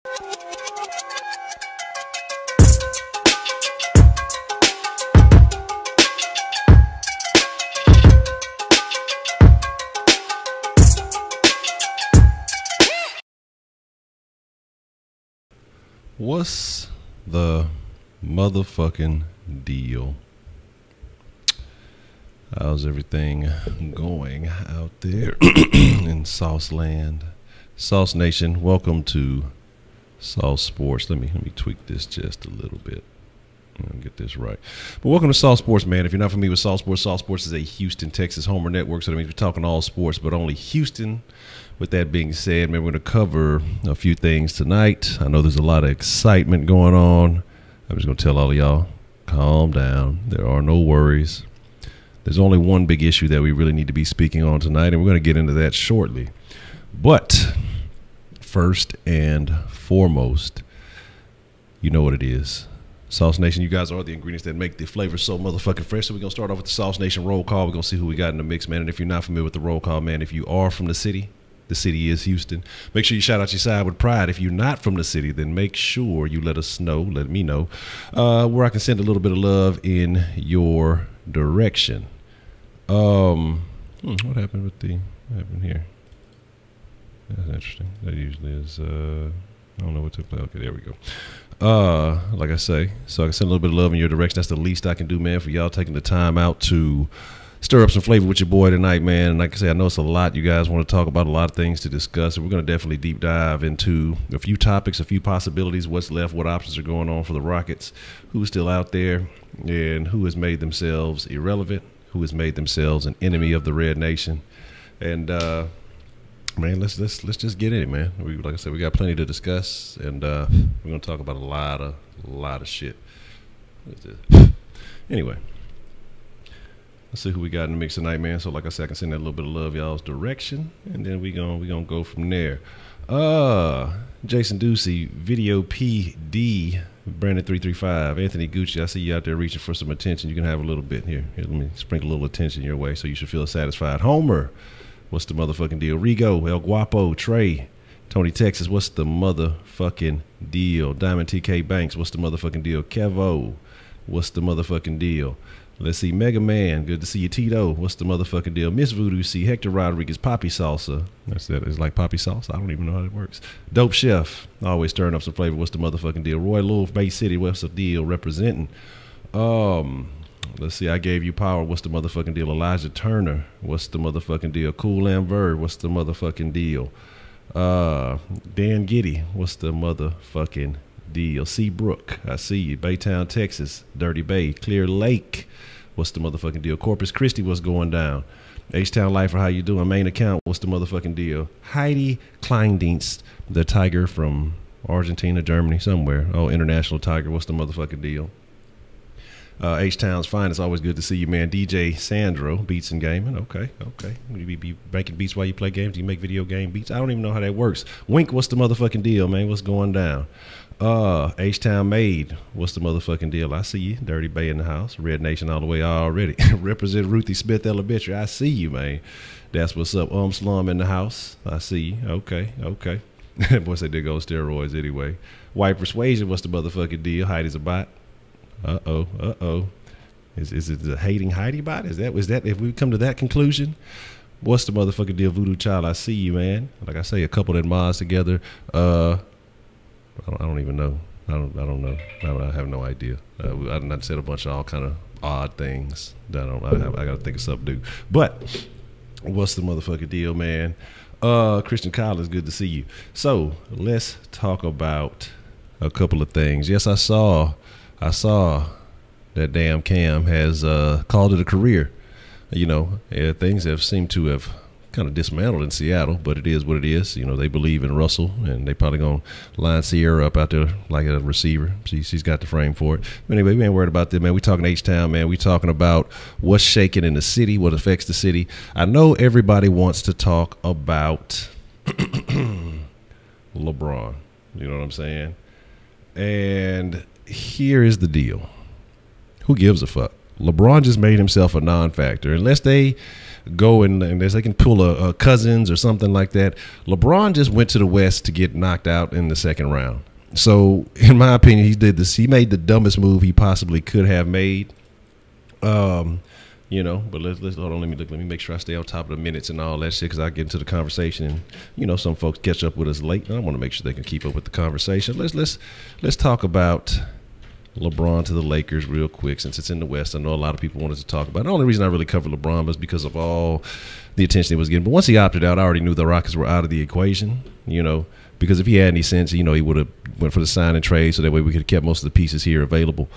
What's the motherfucking deal? How's everything going out there in Sauce Land? Sauce Nation, welcome to Sauce Sports. Let me tweak this just a little bit. Get this right. But welcome to Sauce Sports, man. If you're not familiar with Sauce Sports is a Houston, Texas homer network, so that means we're talking all sports, but only Houston. With that being said, man, we're going to cover a few things tonight. I know there's a lot of excitement going on. I'm just going to tell all of y'all, calm down. There are no worries. There's only one big issue that we really need to be speaking on tonight, and we're going to get into that shortly. But first and foremost, you know what it is. Sauce Nation, you guys are the ingredients that make the flavor so motherfucking fresh. So we're going to start off with the Sauce Nation roll call. We're going to see who we got in the mix, man. And if you're not familiar with the roll call, man, if you are from the city is Houston. Make sure you shout out your side with pride. If you're not from the city, then make sure you let me know, where I can send a little bit of love in your direction. What happened here? That's interesting. That usually is, I don't know what took place. Okay, there we go. Like I say, so I can send a little bit of love in your direction. That's the least I can do, man, for y'all taking the time out to stir up some flavor with your boy tonight, man. And like I say, I know it's a lot you guys want to talk about, a lot of things to discuss. And we're going to definitely deep dive into a few topics, a few possibilities, what's left, what options are going on for the Rockets, who's still out there, and who has made themselves irrelevant, who has made themselves an enemy of the Red Nation. And, man, let's just get in it, man. Like I said, we got plenty to discuss, and we're going to talk about a lot of shit. Anyway. Let's see who we got in the mix tonight, man. So like I said, I can send that little bit of love y'all's direction, and then we gonna go from there. Jason Ducey, Video PD, Brandon 335, Anthony Gucci. I see you out there reaching for some attention. You can have a little bit here. Let me sprinkle a little attention your way, so you should feel satisfied. Homer, what's the motherfucking deal? Rigo, El Guapo, Trey, Tony Texas, what's the motherfucking deal? Diamond TK Banks, what's the motherfucking deal? Kevo, what's the motherfucking deal? Let's see, Mega Man, good to see you. Tito, what's the motherfucking deal? Miss Voodoo C, Hector Rodriguez, Poppy Salsa. That's that. It's like Poppy Salsa. I don't even know how that works. Dope Chef, always stirring up some flavor. What's the motherfucking deal? Roy Love, Bay City, what's the deal? Representing. Let's see, I gave you power. What's the motherfucking deal? Elijah Turner, what's the motherfucking deal? Cool Amber, what's the motherfucking deal? Dan Giddy, what's the motherfucking deal? Seabrook, I see you. Baytown, Texas, Dirty Bay, Clear Lake. What's the motherfucking deal? Corpus Christi, what's going down? H-Town Lifer, how you doing? Main account, what's the motherfucking deal? Heidi Kleindienst, the tiger from Argentina, Germany, somewhere. Oh, international tiger, what's the motherfucking deal? H-Town's fine. It's always good to see you, man. DJ Sandro, Beats and Gaming. Okay. You be making beats while you play games? You make video game beats? I don't even know how that works. Wink, what's the motherfucking deal, man? What's going down? H-Town Made, what's the motherfucking deal? I see you. Dirty Bay in the house. Red Nation all the way already. Represent Ruthie Smith Elabitry. I see you, man. That's what's up. Slum in the house. I see you. Okay. Boy said they go steroids anyway. White Persuasion, what's the motherfucking deal? Heidi's a bot. Uh-oh. Is it the hating Heidi bot? Is that if we come to that conclusion? What's the motherfucking deal? Voodoo Child, I see you, man. Like I say, a couple that mods together. I don't even know. I don't know. I have no idea. I said a bunch of all kind of odd things that I got to think of something to do. But what's the motherfucking deal, man? Christian Collins, good to see you. So let's talk about a couple of things. Yes, I saw that damn Cam has called it a career. You know, things have seemed to have kind of dismantled in Seattle, but it is what it is. You know, they believe in Russell, and they probably going to line Sierra up out there like a receiver. She's got the frame for it. But anyway, we ain't worried about that, man. We talking H-Town, man. We talking about what's shaking in the city, what affects the city. I know everybody wants to talk about LeBron. You know what I'm saying? And here is the deal. Who gives a fuck? LeBron just made himself a non-factor. Unless they go and unless they can pull a Cousins or something like that, LeBron just went to the West to get knocked out in the second round. So, in my opinion, he did this. He made the dumbest move he possibly could have made. You know, but let's hold on. Let me make sure I stay on top of the minutes and all that shit, because I get into the conversation and, you know, some folks catch up with us late. And I want to make sure they can keep up with the conversation. Let's talk about LeBron to the Lakers real quick, since it's in the West. I know a lot of people wanted to talk about it. The only reason I really covered LeBron was because of all the attention he was getting. But once he opted out, I already knew the Rockets were out of the equation, you know, because if he had any sense, you know, he would have went for the sign and trade, so that way we could have kept most of the pieces here available.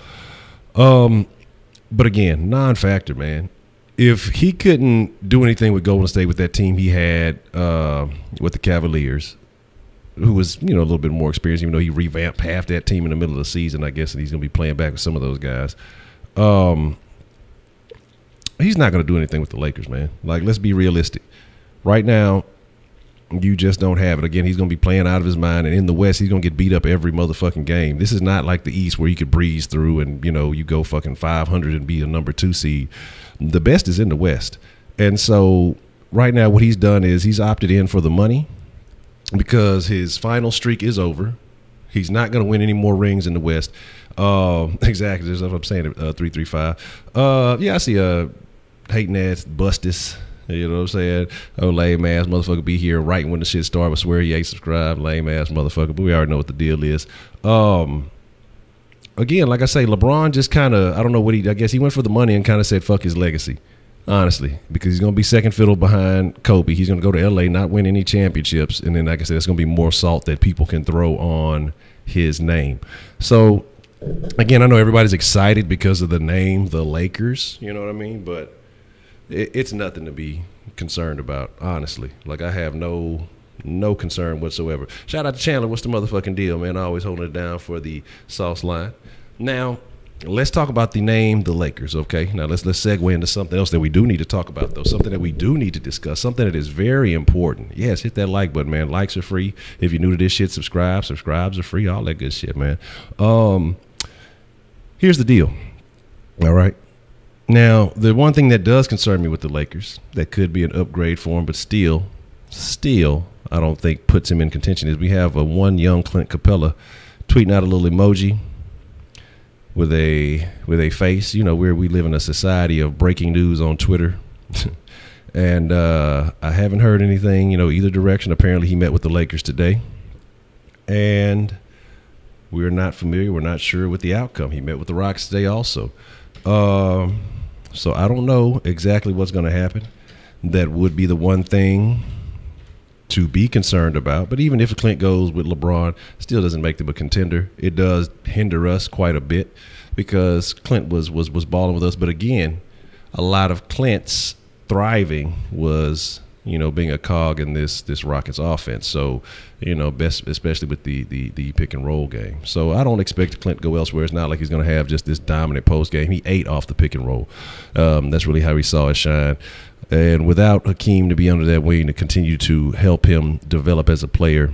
But again, non-factor, man. If he couldn't do anything with Golden State with that team he had with the Cavaliers, who was, you know, a little bit more experienced, even though he revamped half that team in the middle of the season, I guess, and he's going to be playing back with some of those guys. He's not going to do anything with the Lakers, man. Like, let's be realistic. Right now, you just don't have it. Again, he's going to be playing out of his mind, and in the West, he's going to get beat up every motherfucking game. This is not like the East where you could breeze through and, you know, you go fucking 500 and be a number 2 seed. The best is in the West. And so right now what he's done is he's opted in for the money because his final streak is over. He's not going to win any more rings in the West. Exactly. That's what I'm saying. 335. Yeah, I see a hating ass Bustis. You know what I'm saying? Oh, lame ass motherfucker be here right when the shit started. I swear he ain't subscribed. Lame ass motherfucker. But we already know what the deal is. Again, like I say, LeBron just kind of, I don't know what I guess he went for the money and kind of said fuck his legacy. Honestly, because he's going to be second fiddle behind Kobe. He's going to go to LA, not win any championships. And then, like I said, it's going to be more salt that people can throw on his name. So, again, I know everybody's excited because of the name, the Lakers. You know what I mean? But it's nothing to be concerned about, honestly. Like, I have no concern whatsoever. Shout out to Chandler. What's the motherfucking deal, man? Always holding it down for the sauce line. Now, let's talk about the name, the Lakers, okay? Now, let's segue into something else that we do need to talk about, though. Something that we do need to discuss. Something that is very important. Yes, hit that like button, man. Likes are free. If you're new to this shit, subscribe. Subscribes are free. All that good shit, man. Here's the deal. All right? Now, the one thing that does concern me with the Lakers, that could be an upgrade for him, but still, I don't think puts him in contention, is we have one young Clint Capella tweeting out a little emoji with a face. You know, we live in a society of breaking news on Twitter. And I haven't heard anything, you know, either direction. Apparently he met with the Lakers today. And we're not familiar. We're not sure with the outcome. He met with the Rockets today also. So I don't know exactly what's going to happen. That would be the one thing to be concerned about. But even if Clint goes with LeBron, still doesn't make them a contender. It does hinder us quite a bit because Clint was balling with us. But again, a lot of Clint's thriving was, you know, being a cog in this Rockets offense. So, you know, especially with the pick and roll game. So I don't expect Clint to go elsewhere. It's not like he's going to have just this dominant post game. He ate off the pick and roll. That's really how he saw it shine. And without Hakeem to be under that wing to continue to help him develop as a player,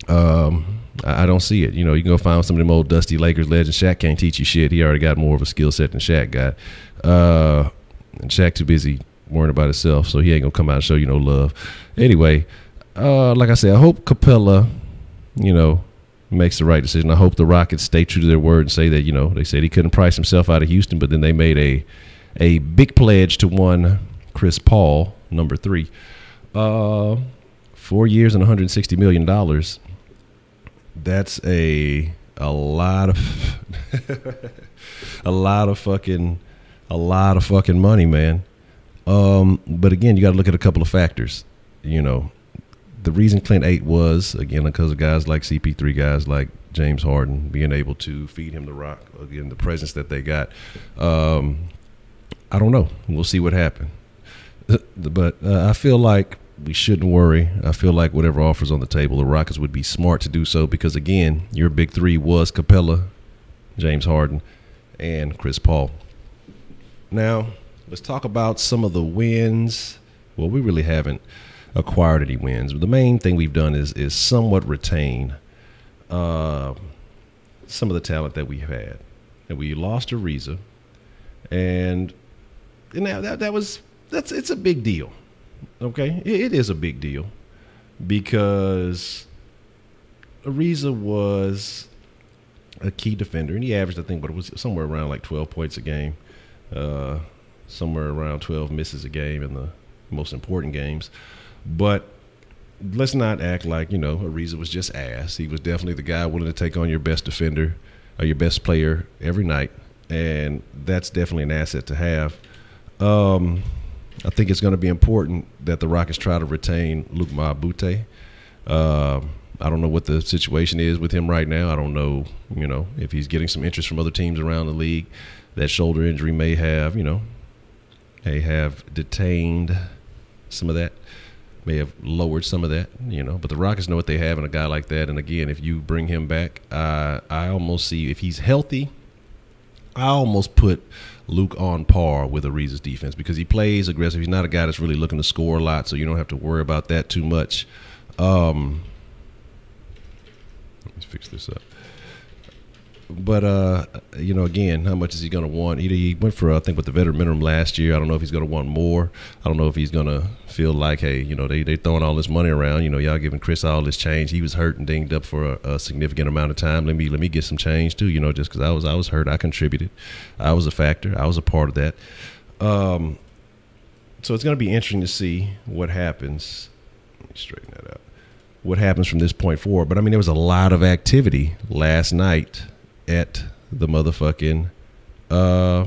I don't see it. You know, you can go find some of them old dusty Lakers legends. Shaq can't teach you shit. He already got more of a skill set than Shaq got. And Shaq too busy worrying about himself, so he ain't going to come out and show you no love. Anyway, like I said, I hope Capella, you know, makes the right decision. I hope the Rockets stay true to their word and say that, you know, they said he couldn't price himself out of Houston, but then they made a big pledge to one Chris Paul, number 3, 4 years and $160 million. That's a lot of a lot of fucking money, man. But again, you got to look at a couple of factors. You know, the reason Clint ate was, again, because of guys like CP3, guys like James Harden being able to feed him the rock. Again, the presence that they got. I don't know. We'll see what happens. But I feel like we shouldn't worry. I feel like whatever offers on the table, the Rockets would be smart to do so because, again, your big 3 was Capella, James Harden, and Chris Paul. Now, let's talk about some of the wins. Well, we really haven't acquired any wins. But the main thing we've done is somewhat retain some of the talent that we've had. And we lost Ariza. And it's a big deal. Okay, it is a big deal because Ariza was a key defender, and he averaged, I think, but it was somewhere around like 12 points a game, somewhere around 12 misses a game in the most important games. But let's not act like, Ariza was just ass. He was definitely the guy willing to take on your best defender or your best player every night, and that's definitely an asset to have. I think it's going to be important that the Rockets try to retain Luke Mabute. I don't know what the situation is with him right now. I don't know, if he's getting some interest from other teams around the league. That shoulder injury may have, detained some of that, may have lowered some of that, But the Rockets know what they have in a guy like that. And, again, if you bring him back, I almost see if he's healthy, I almost put Luke on par with Ariza's defense because he plays aggressive. He's not a guy that's really looking to score a lot, so you don't have to worry about that too much. Let me fix this up. But, again, how much is he going to want? He went for, I think, with the veteran minimum last year. I don't know if he's going to want more. I don't know if he's going to feel like, hey, they throwing all this money around. Y'all giving Chris all this change. He was hurt and dinged up for a significant amount of time. Let me get some change, too, just because I was hurt. I contributed. I was a factor. I was a part of that. So it's going to be interesting to see what happens. Let me straighten that out. What happens from this point forward. But, there was a lot of activity last night at the motherfucking as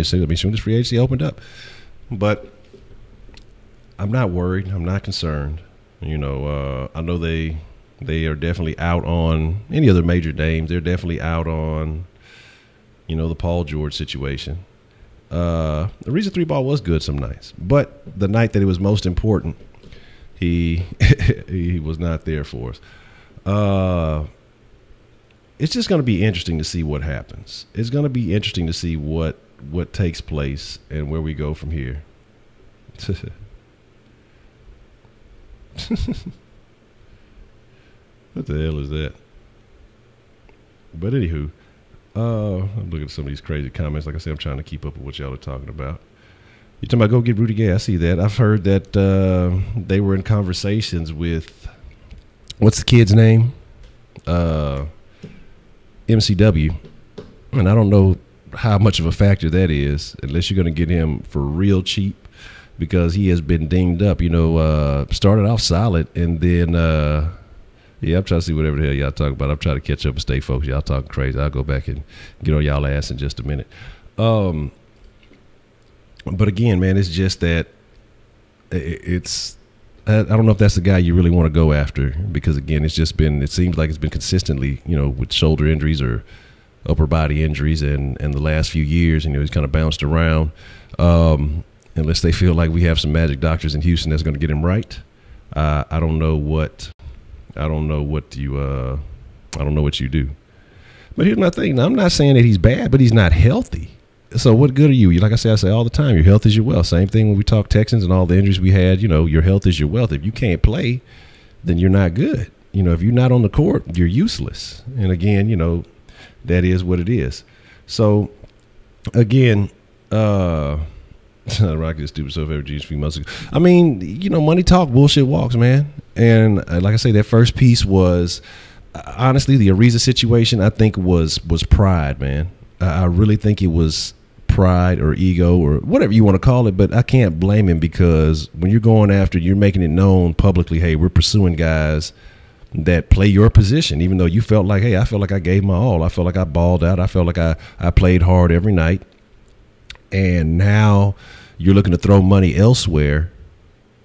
soon as free agency opened up. But I'm not worried. I'm not concerned. I know they are definitely out on any other major names. They're definitely out on, the Paul George situation. The reason 3-ball was good some nights. But the night that it was most important, he was not there for us. It's just going to be interesting to see what happens. It's going to be interesting to see what takes place and where we go from here. What the hell is that? But anywho, I'm looking at some of these crazy comments. Like I said, I'm trying to keep up with what y'all are talking about. You talking about go get Rudy Gay? I see that. I've heard that they were in conversations with, what's the kid's name? MCW, and I don't know how much of a factor that is unless you're going to get him for real cheap because he has been dinged up, started off solid and then I'm trying to see whatever the hell y'all talking about. I'm trying to catch up and stay focused. Y'all talking crazy. I'll go back and get on y'all ass in just a minute. But again, man, it's just that I don't know if that's the guy you really want to go after because, again, it seems like it's been consistently, with shoulder injuries or upper body injuries and the last few years, he's kind of bounced around. Unless they feel like we have some magic doctors in Houston that's going to get him right. I don't know what you do. But here's my thing. Now, I'm not saying that he's bad, but he's not healthy. So what good are you? Like I say all the time, your health is your wealth. Same thing when we talk Texans and all the injuries we had, your health is your wealth. If you can't play, then you're not good. If you're not on the court, you're useless. And again, that is what it is. So again, Rocky is stupid stuff every G's 3 months ago. Money talk, bullshit walks, man. And like I say, that first piece was honestly the Ariza situation. I think was pride, man. I really think it was pride or ego or whatever you want to call it, but I can't blame him because when you're going after, you're making it known publicly, hey, we're pursuing guys that play your position, even though you felt like, hey, I felt like I gave my all. I felt like I balled out. I felt like I played hard every night. And now you're looking to throw money elsewhere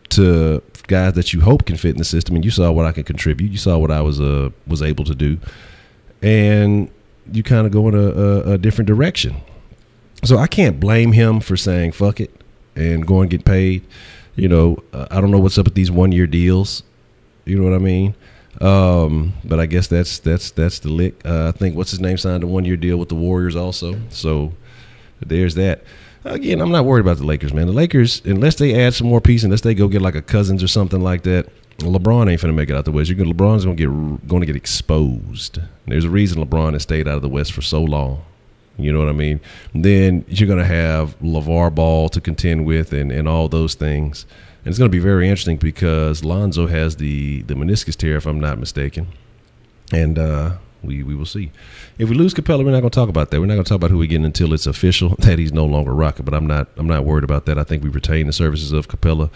to guys that you hope can fit in the system. And you saw what I could contribute. You saw what I was able to do. And you kind of go in a different direction. So I can't blame him for saying fuck it and go and get paid. I don't know what's up with these 1-year deals. You know what I mean? But I guess that's the lick. I think what's his name signed a 1-year deal with the Warriors also. So there's that. Again, I'm not worried about the Lakers, man. The Lakers, unless they add some more pieces, unless they go get like a Cousins or something like that, LeBron ain't finna make it out the West. LeBron's going to get exposed. There's a reason LeBron has stayed out of the West for so long. You know what I mean? Then you're going to have LeVar Ball to contend with and all those things. And it's going to be very interesting because Lonzo has the meniscus tear, if I'm not mistaken. And we will see. If we lose Capella, we're not going to talk about that. We're not going to talk about who we're getting until it's official that he's no longer Rocket. But I'm not worried about that. I think we retain the services of Capella.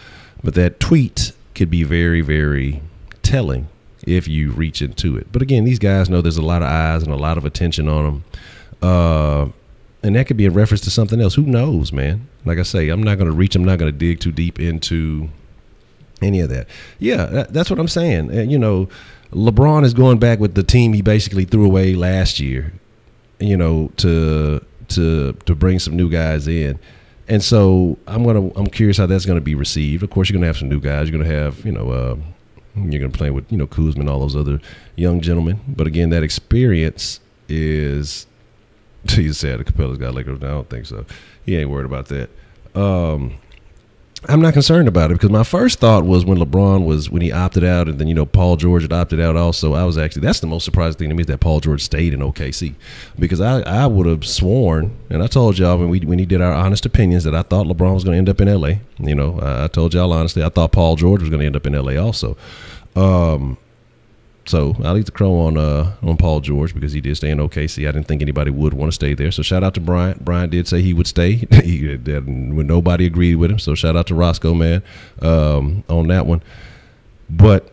But that tweet could be very, very telling if you reach into it. But again, these guys know there's a lot of eyes and a lot of attention on them. And that could be in reference to something else. Who knows, man? Like I say, I'm not going to reach. I'm not going to dig too deep into any of that. Yeah, that's what I'm saying. And, you know, LeBron is going back with the team he basically threw away last year, you know, to bring some new guys in. And so I'm curious how that's going to be received. Of course, you're going to have some new guys. You're going to have, you know, you're going to play with, you know, Kuzma and all those other young gentlemen. But again, that experience is. He's sad. Capella's got Lakers. I don't think so. He ain't worried about that. I'm not concerned about it because my first thought was when he opted out, and then, you know, Paul George had opted out also. That's the most surprising thing to me is that Paul George stayed in OKC, because I would have sworn, and I told y'all when he did our honest opinions that I thought LeBron was going to end up in LA. You know, I told y'all honestly I thought Paul George was going to end up in LA also. So I'll eat the crow on Paul George because he did stay in OKC. I didn't think anybody would want to stay there. So shout out to Bryant. Bryant did say he would stay when nobody agreed with him. So shout out to Roscoe, man, on that one. But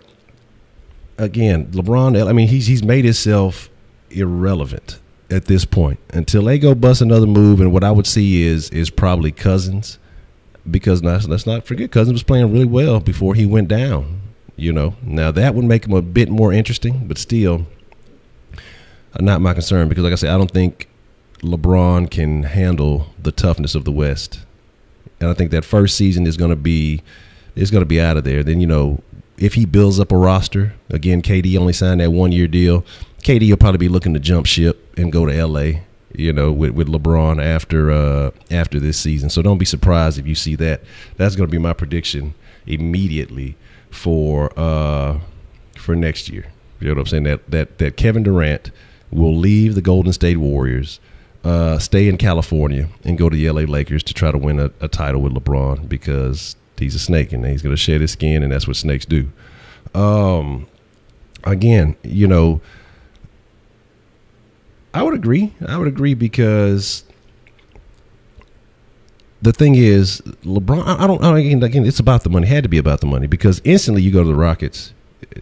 again, LeBron, I mean, he's made himself irrelevant at this point until they go bust another move. And what I would see is probably Cousins, because let's not forget Cousins was playing really well before he went down. You know, now that would make him a bit more interesting, but still not my concern, because like I said, I don't think LeBron can handle the toughness of the West. And I think that first season is going to be out of there. Then, you know, if he builds up a roster, again, KD only signed that 1-year deal. KD will probably be looking to jump ship and go to LA, you know, with LeBron after this season. So don't be surprised if you see that. That's going to be my prediction immediately for next year. You know what I'm saying? That Kevin Durant will leave the Golden State Warriors, stay in California, and go to the LA Lakers to try to win a title with LeBron, because he's a snake and he's going to shed his skin, and that's what snakes do. Again, you know, I would agree because the thing is, LeBron, again, it's about the money. It had to be about the money, because instantly you go to the Rockets,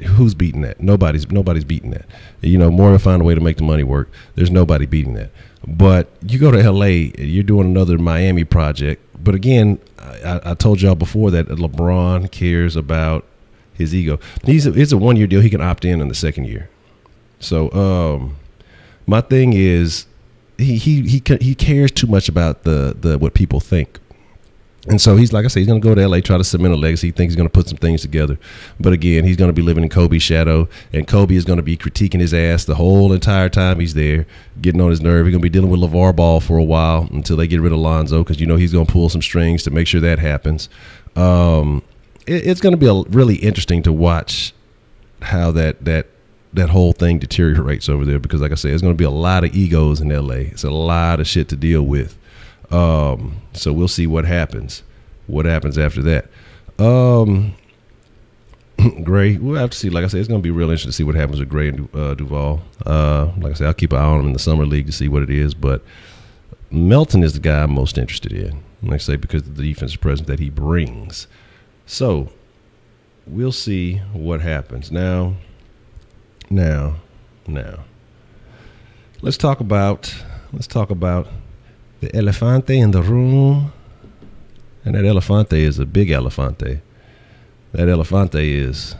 who's beating that? Nobody's beating that. You know, more to find a way to make the money work. There's nobody beating that. But you go to LA, you're doing another Miami project. But again, I told y'all before that LeBron cares about his ego. It's a 1-year deal. He can opt in the second year. So my thing is, he cares too much about the what people think. And so he's, like I said, he's going to go to LA, try to cement a legacy. He thinks he's going to put some things together. But again, he's going to be living in Kobe's shadow, and Kobe is going to be critiquing his ass the whole entire time he's there, getting on his nerve. He's going to be dealing with LeVar Ball for a while until they get rid of Lonzo, because, you know, he's going to pull some strings to make sure that happens. It's going to be really interesting to watch how that whole thing deteriorates over there, because, like I said, there's going to be a lot of egos in LA. It's a lot of shit to deal with. So we'll see what happens after that. Gray, we'll have to see. Like I said, it's going to be real interesting to see what happens with Gray and Duval. Like I said, I'll keep an eye on him in the summer league to see what it is, but Melton is the guy I'm most interested in, like I say, because of the defensive presence that he brings. So we'll see what happens. Now, let's talk about the elefante in the room. And that elefante is a big elefante. That elefante is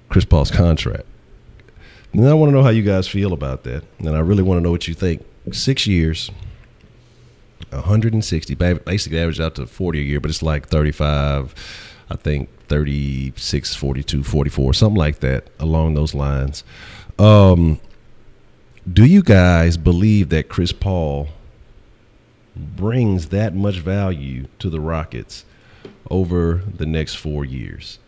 Chris Paul's contract. And I want to know how you guys feel about that. And I really want to know what you think. 6 years, 160, basically averaged out to 40 a year, but it's like 35, I think 36, 42, 44, something like that, along those lines. Do you guys believe that Chris Paul brings that much value to the Rockets over the next 4 years?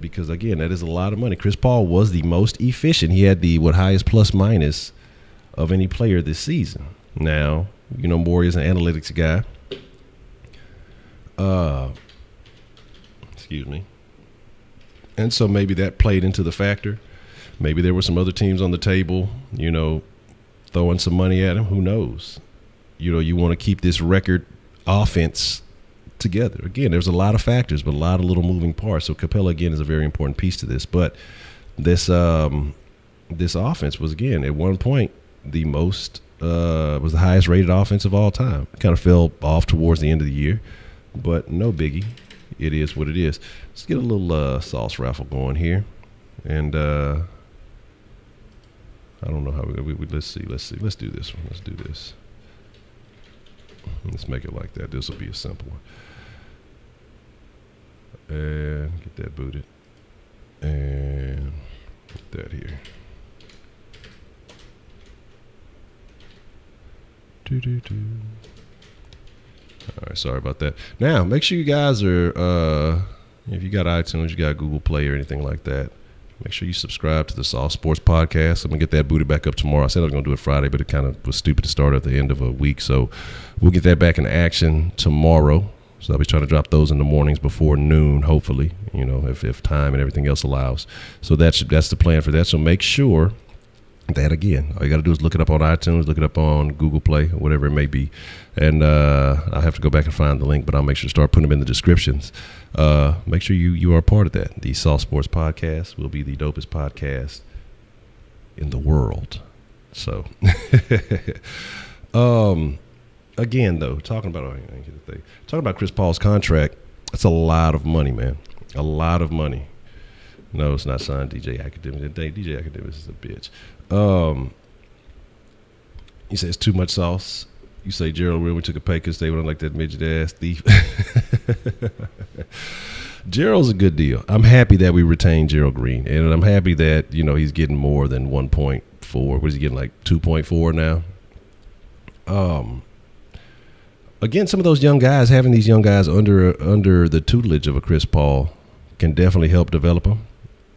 Because, again, that is a lot of money. Chris Paul was the most efficient. He had the highest plus minus of any player this season. Now, you know, Morey is an analytics guy. Excuse me. And so maybe that played into the factor. Maybe there were some other teams on the table, you know, throwing some money at him. Who knows? You know, you want to keep this record offense together. Again, there's a lot of factors, but a lot of little moving parts. So Capella, again, is a very important piece to this. But this this offense was, again, at one point, the most was the highest rated offense of all time. Kind of fell off towards the end of the year, but no biggie. It is what it is. Let's get a little sauce raffle going here, and I don't know how we let's see. Let's do this one. Let's do this. Let's make it like that. This will be a simple one. And get that booted, and put that here. All right, sorry about that. Now, make sure you guys are, if you got iTunes, you got Google Play or anything like that, make sure you subscribe to the Soft Sports Podcast. I'm going to get that booted back up tomorrow. I said I was going to do it Friday, but it kind of was stupid to start at the end of a week. So we'll get that back in action tomorrow. So I'll be trying to drop those in the mornings before noon, hopefully, you know, if time and everything else allows. So that's the plan for that. So make sure that, again, all you got to do is look it up on iTunes, look it up on Google Play, or whatever it may be. And I'll have to go back and find the link, but I'll make sure to start putting them in the descriptions. Make sure you are a part of that. The Soft Sports Podcast will be the dopest podcast in the world. So, again, though, talking about Chris Paul's contract, that's a lot of money, man. A lot of money. No, it's not signed DJ Academics. DJ Academics is a bitch. You say it's too much sauce. You say Gerald really took a pay because they wouldn't like that midget ass thief. Gerald's a good deal. I'm happy that we retained Gerald Green, and I'm happy that, you know, he's getting more than 1.4. What is he getting, like 2.4 now? Again, some of those young guys, having these young guys under the tutelage of a Chris Paul can definitely help develop them.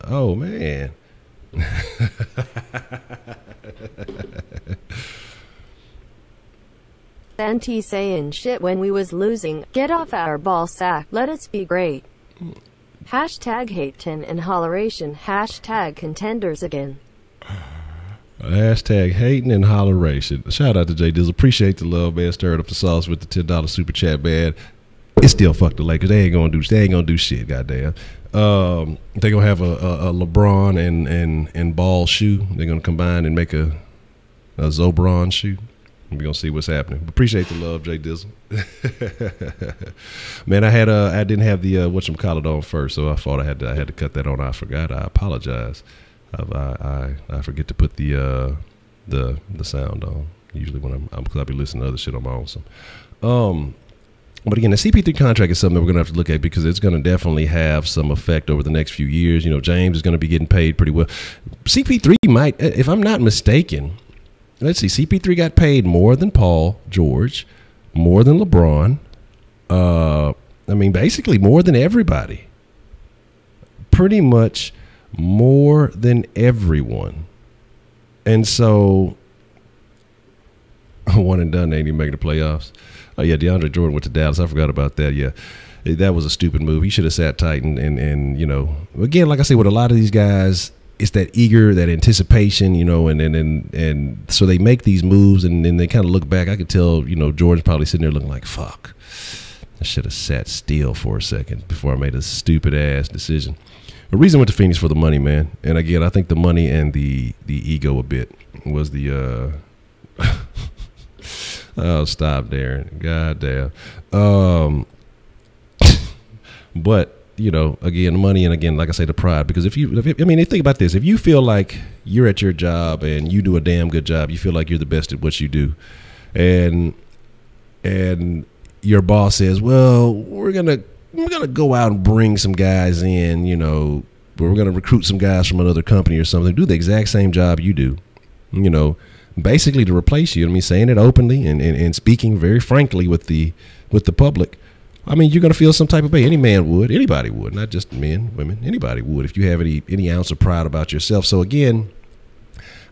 Oh, man. Anti saying shit when we was losing. Get off our ball sack. Let us be great. Hashtag hatin and holleration. Hashtag contenders again. Hashtag hating and holleration. Shout out to Jay Dizzle. Appreciate the love, man. Stirred up the sauce with the $10 super chat, man. It's still fuck the Lakers. They ain't gonna do shit, goddamn. They're gonna have a LeBron and Ball shoe. They're gonna combine and make a Zobron shoe. We're gonna see what's happening. Appreciate the love, Jay Dizzle. Man, I didn't have the whatchamacallit on first, so I thought I had to cut that on. I forgot. I apologize. I forget to put the sound on usually when I'm because I'll be listening to other shit on my own. So, but again, the CP3 contract is something that we're gonna have to look at because it's gonna definitely have some effect over the next few years. You know, James is gonna be getting paid pretty well. CP3 might, if I'm not mistaken. Let's see. CP3 got paid more than Paul George, more than LeBron. I mean, basically more than everybody. Pretty much more than everyone. And so, one and done, ain't even making the playoffs. Oh, yeah, DeAndre Jordan went to Dallas. I forgot about that. Yeah, that was a stupid move. He should have sat tight and you know, again, like I say, with a lot of these guys, it's that that anticipation, you know, and so they make these moves and then they kind of look back. I could tell, you know, Jordan's probably sitting there looking like, fuck, I should have sat still for a second before I made a stupid ass decision. The reason I went to Phoenix for the money, man. And again, I think the money and the ego a bit was the oh, stop, Darren. God damn. But you know, again, money and again, like I say, the pride. Because think about this. If you feel like you're at your job and you do a damn good job, you feel like you're the best at what you do, and your boss says, well, we're gonna go out and bring some guys in, you know, but we're gonna recruit some guys from another company or something, do the exact same job you do, you know, basically to replace you. I mean, saying it openly and speaking very frankly with the public. I mean, you're going to feel some type of way. Any man would. Anybody would. Not just men, women. Anybody would if you have any ounce of pride about yourself. So, again,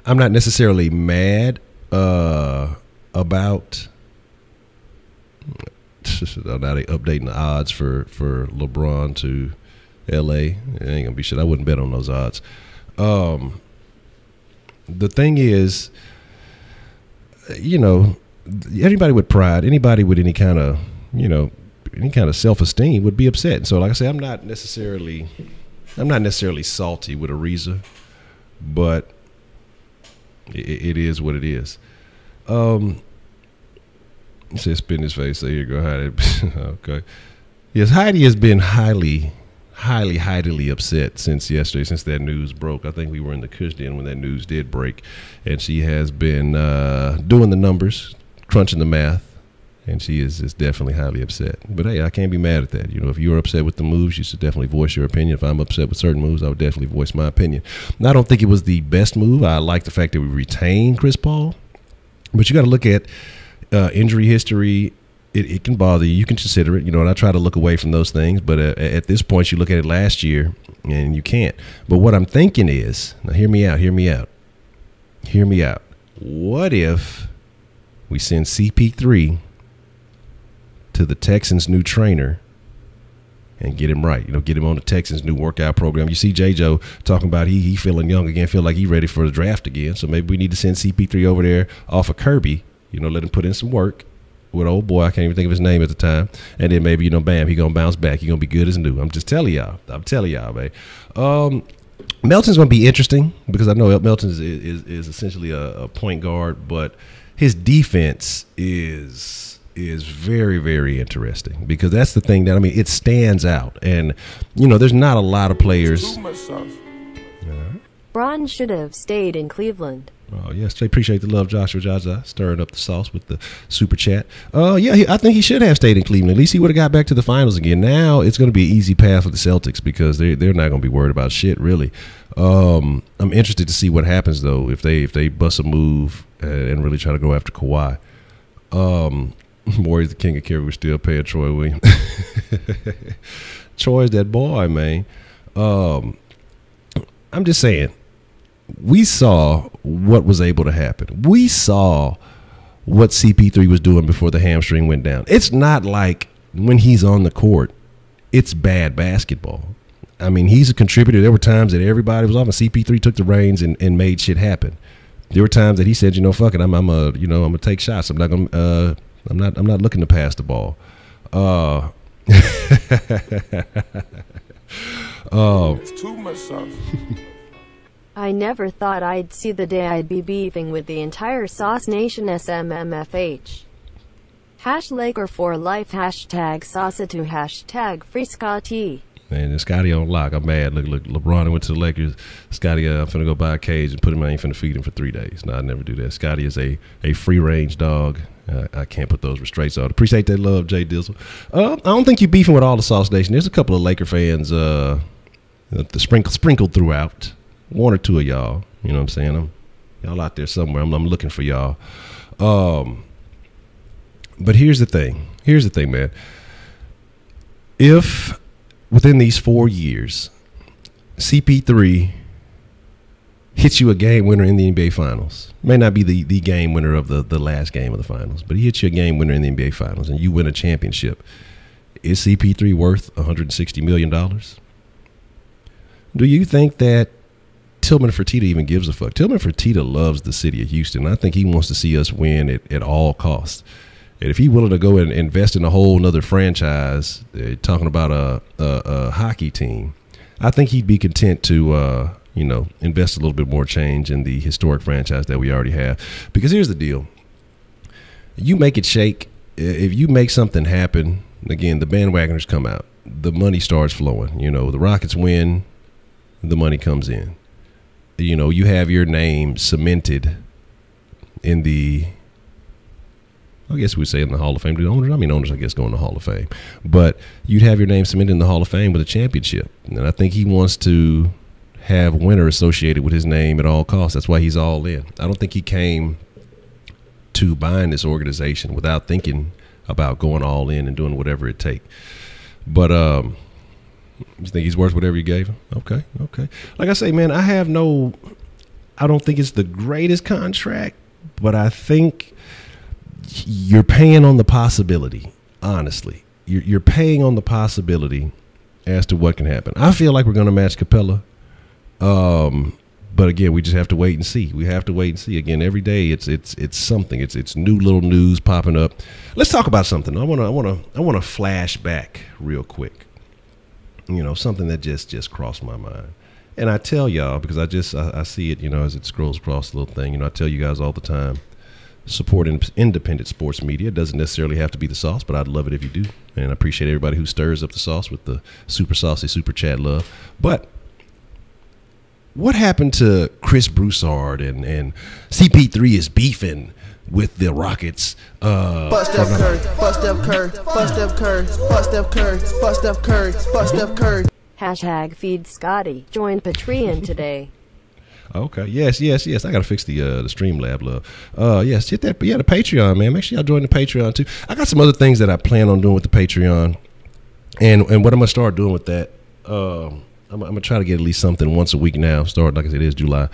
I'm not necessarily mad about now they updating the odds for LeBron to LA. It ain't gonna be shit. I wouldn't bet on those odds. The thing is, you know, anybody with pride, anybody with any kind of, you know, any kind of self-esteem would be upset. And so, like I say, I'm not necessarily salty with Ariza, but it is what it is. He said, spin his face. So here you go, Heidi. Okay. Yes, Heidi has been highly upset since yesterday, since that news broke. I think we were in the Kush den when that news did break, and she has been doing the numbers, crunching the math, and she is definitely highly upset. But hey, I can't be mad at that. You know, if you're upset with the moves, you should definitely voice your opinion. If I'm upset with certain moves, I would definitely voice my opinion. Now, I don't think it was the best move. I like the fact that we retained Chris Paul, but you got to look at injury history. It can bother you. You can consider it, you know, and I try to look away from those things. But at this point, you look at it last year, and you can't. But what I'm thinking is, now hear me out. What if we send CP3 to the Texans' new trainer and get him right? You know, get him on the Texans' new workout program. You see J-Joe talking about he feeling young again, feel like he's ready for the draft again. So maybe we need to send CP3 over there off of Kirby, you know, let him put in some work with old boy, I can't even think of his name at the time, and then maybe, you know, bam, he gonna bounce back. He gonna be good as new. I'm telling y'all, man. Melton's gonna be interesting because I know Melton is essentially a point guard, but his defense is very, very interesting because that's the thing that, I mean, it stands out, and you know, there's not a lot of players. Bron should have stayed in Cleveland. Oh, yes. I appreciate the love, Joshua Jaja, stirring up the sauce with the super chat. Yeah, I think he should have stayed in Cleveland. At least he would have got back to the finals again. Now it's going to be an easy path for the Celtics because they're not going to be worried about shit, really. I'm interested to see what happens, though, if they bust a move and really try to go after Kawhi. Warriors, the king of carry, we're still paying Troy Williams. Troy's that boy, man. I'm just saying. We saw what was able to happen. We saw what CP3 was doing before the hamstring went down. It's not like when he's on the court, it's bad basketball. I mean, he's a contributor. There were times that everybody was off, and CP3 took the reins and made shit happen. There were times that he said, you know, fuck it, I'm gonna take shots. I'm not looking to pass the ball. It's too much sauce. I never thought I'd see the day I'd be beefing with the entire Sauce Nation SMMFH. #Laker for life, #Sauce2, #Free Scotty. Man, Scotty on lock. I'm mad. Look, LeBron went to the Lakers. Scotty, I'm finna go buy a cage and put him. I ain't finna feed him for 3 days. No, I never do that. Scotty is a free range dog. I can't put those restraints on. Appreciate that love, Jay Dizzle. I don't think you're beefing with all the Sauce Nation. There's a couple of Laker fans sprinkled throughout. 1 or 2 of y'all, you know what I'm saying? Y'all out there somewhere. I'm looking for y'all. But here's the thing, man. If within these 4 years, CP3 hits you a game winner in the NBA Finals, may not be the game winner of the last game of the Finals, but he hits you a game winner in the NBA Finals and you win a championship, is CP3 worth $160 million? Do you think that Tillman Fertitta even gives a fuck? Tillman Fertitta loves the city of Houston. I think he wants to see us win at all costs. And if he's willing to go and invest in a whole nother franchise, talking about a hockey team, I think he'd be content to, invest a little bit more change in the historic franchise that we already have. Because here's the deal. You make it shake. If you make something happen, again, the bandwagoners come out. The money starts flowing. You know, the Rockets win, the money comes in. You know, you have your name cemented in the, I guess we'd say in the Hall of Fame. Owners, I guess, go in the Hall of Fame. But you'd have your name cemented in the Hall of Fame with a championship. And I think he wants to have winner associated with his name at all costs. That's why he's all in. I don't think he came to buying this organization without thinking about going all in and doing whatever it takes. But you think he's worth whatever you gave him? Okay. Like I say, man, I don't think it's the greatest contract, but I think you're paying on the possibility. Honestly, you're paying on the possibility as to what can happen. I feel like we're going to match Capella. But again, we just have to wait and see. We have to wait and see. Again, every day it's something. It's new little news popping up. Let's talk about something. I want to flash back real quick. You know, something that just crossed my mind. And I tell y'all, because I see it, you know, as it scrolls across the little thing. You know, I tell you guys all the time, support independent sports media. It doesn't necessarily have to be the sauce, but I'd love it if you do. And I appreciate everybody who stirs up the sauce with the super saucy, super chat love. But what happened to Chris Broussard and CP3 is beefing with the Rockets? Bust Steph Curry, bust Steph Curry, bust Steph Curry, bust Steph Curry, bust Steph Curry, bust Steph Curry. Hashtag feed Scotty. Joined Patreon today. Okay. Yes. I gotta fix the Streamlab love. Yes, hit that. Yeah, the Patreon, man. Make sure y'all join the Patreon too. I got some other things that I plan on doing with the Patreon, and what I'm gonna start doing with that. I'm gonna try to get at least something once a week now. Start, like I said, it is July.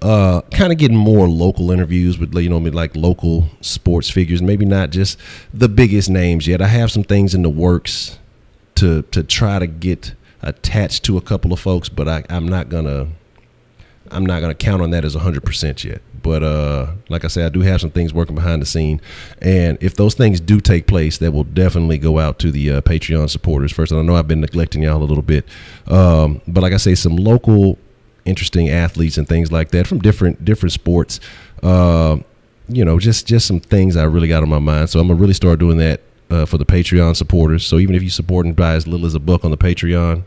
Kind of getting more local interviews with, you know, like local sports figures. Maybe not just the biggest names yet. I have some things in the works to try to get attached to a couple of folks, but I'm not gonna count on that as 100% yet. But like I said, I do have some things working behind the scene, and if those things do take place, that will definitely go out to the Patreon supporters first. And I know I've been neglecting y'all a little bit, but like I say, some local interesting athletes and things like that from different sports. You know, just some things I really got on my mind. So I'm gonna really start doing that for the Patreon supporters. So even if you supporting by as little as $1 on the Patreon,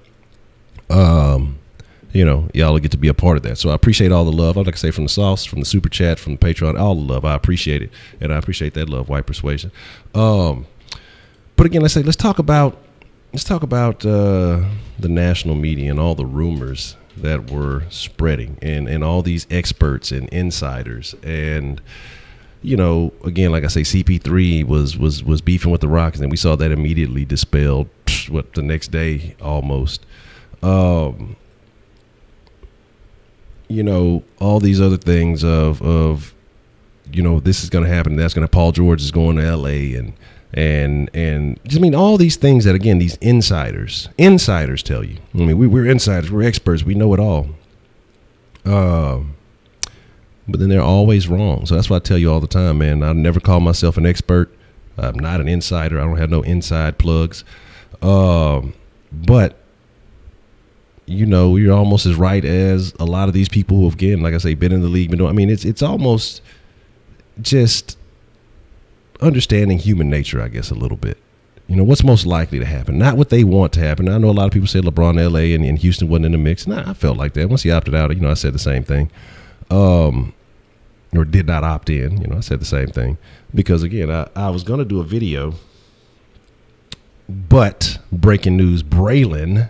you know, y'all will get to be a part of that. So I appreciate all the love. I'd like to say, from the sauce, from the super chat, from the Patreon, all the love. I appreciate it. And I appreciate that love, White Persuasion. But again, let's talk about the national media and all the rumors that were spreading, and all these experts and insiders. And, you know, again, like I say, CP3 was beefing with the Rockets, and we saw that immediately dispelled, the next day almost. You know, all these other things of you know, this is going to happen, that's going to, Paul George is going to LA, and just, I mean, all these things that, again, these insiders tell you. I mean, we're insiders, we're experts, we know it all. But then they're always wrong. So that's why I tell you all the time, man, I never call myself an expert. I'm not an insider. I don't have no inside plugs. But you know, you're almost as right as a lot of these people who have, again, like I say, been in the league. I mean, it's almost just understanding human nature, I guess, a little bit. You know, what's most likely to happen, not what they want to happen. I know a lot of people say LeBron, LA, and Houston wasn't in the mix. And I felt like that. Once he opted out, you know, I said the same thing. Or did not opt in. You know, I said the same thing. Because, again, I was going to do a video, but breaking news, Braylon,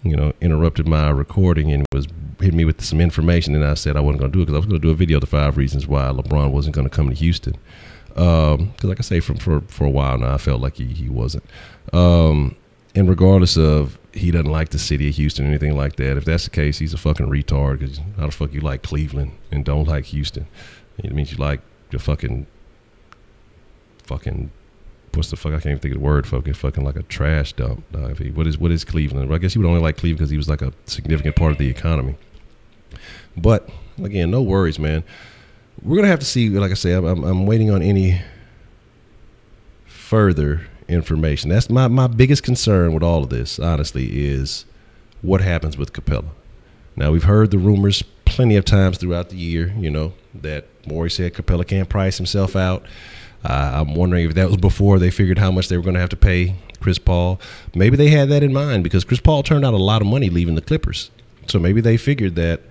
you know, interrupted my recording and was hitting me with some information, and I said I wasn't going to do it because I was going to do a video of the 5 reasons why LeBron wasn't going to come to Houston. Because, like I say, for a while now, I felt like he wasn't. And regardless of he doesn't like the city of Houston or anything like that, if that's the case, he's a fucking retard. Because how the fuck you like Cleveland and don't like Houston? It means you like the fucking what's the fuck? I can't even think of the word. Fucking like a trash dump. What is Cleveland? Well, I guess he would only like Cleveland because he was like a significant part of the economy. But again, no worries, man. We're gonna have to see. Like I say, I'm waiting on any further information. That's my biggest concern with all of this, honestly, is what happens with Capella. Now, we've heard the rumors plenty of times throughout the year, you know, that Morey said Capella can't price himself out. I'm wondering if that was before they figured how much they were going to have to pay Chris Paul. Maybe they had that in mind because Chris Paul turned out a lot of money leaving the Clippers. So maybe they figured that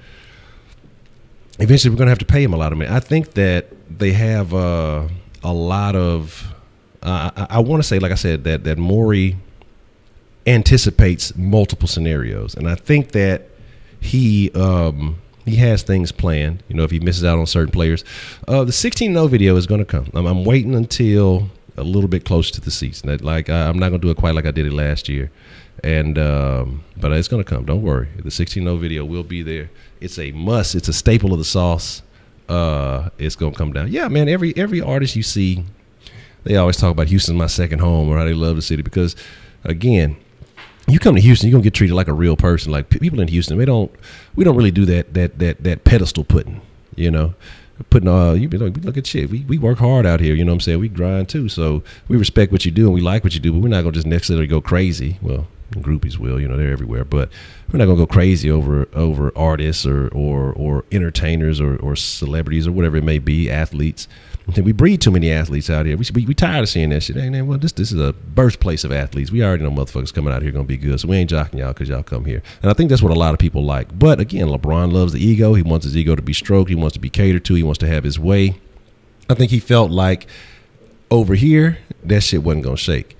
eventually we're going to have to pay him a lot of money. I think that they have a lot of I want to say, like I said, that Morey anticipates multiple scenarios. And I think that he has things planned, you know, if he misses out on certain players. The 16-0 video is going to come. I'm waiting until a little bit closer to the seats. And like I'm not gonna do it quite like I did it last year, and but it's gonna come. Don't worry. The 16-0 video will be there. It's a must. It's a staple of the sauce. It's gonna come down. Yeah, man. Every artist you see, they always talk about Houston's my second home, or how they love the city, because again, you come to Houston, you're gonna get treated like a real person. Like people in Houston, we don't really do that pedestal putting, you know. Putting you look at shit. We work hard out here, you know what I'm saying? We grind too. So we respect what you do and we like what you do, but we're not gonna just necessarily go crazy. Well, groupies will, you know, they're everywhere, but we're not gonna go crazy over artists or entertainers or celebrities or whatever it may be, athletes. We breed too many athletes out here. We tired of seeing that shit. Well, this is a birthplace of athletes. We already know motherfuckers coming out here gonna be good, so we ain't jocking y'all because y'all come here. And I think that's what a lot of people like. But again, LeBron loves the ego. He wants his ego to be stroked. He wants to be catered to. He wants to have his way. I think he felt like over here that shit wasn't gonna shake.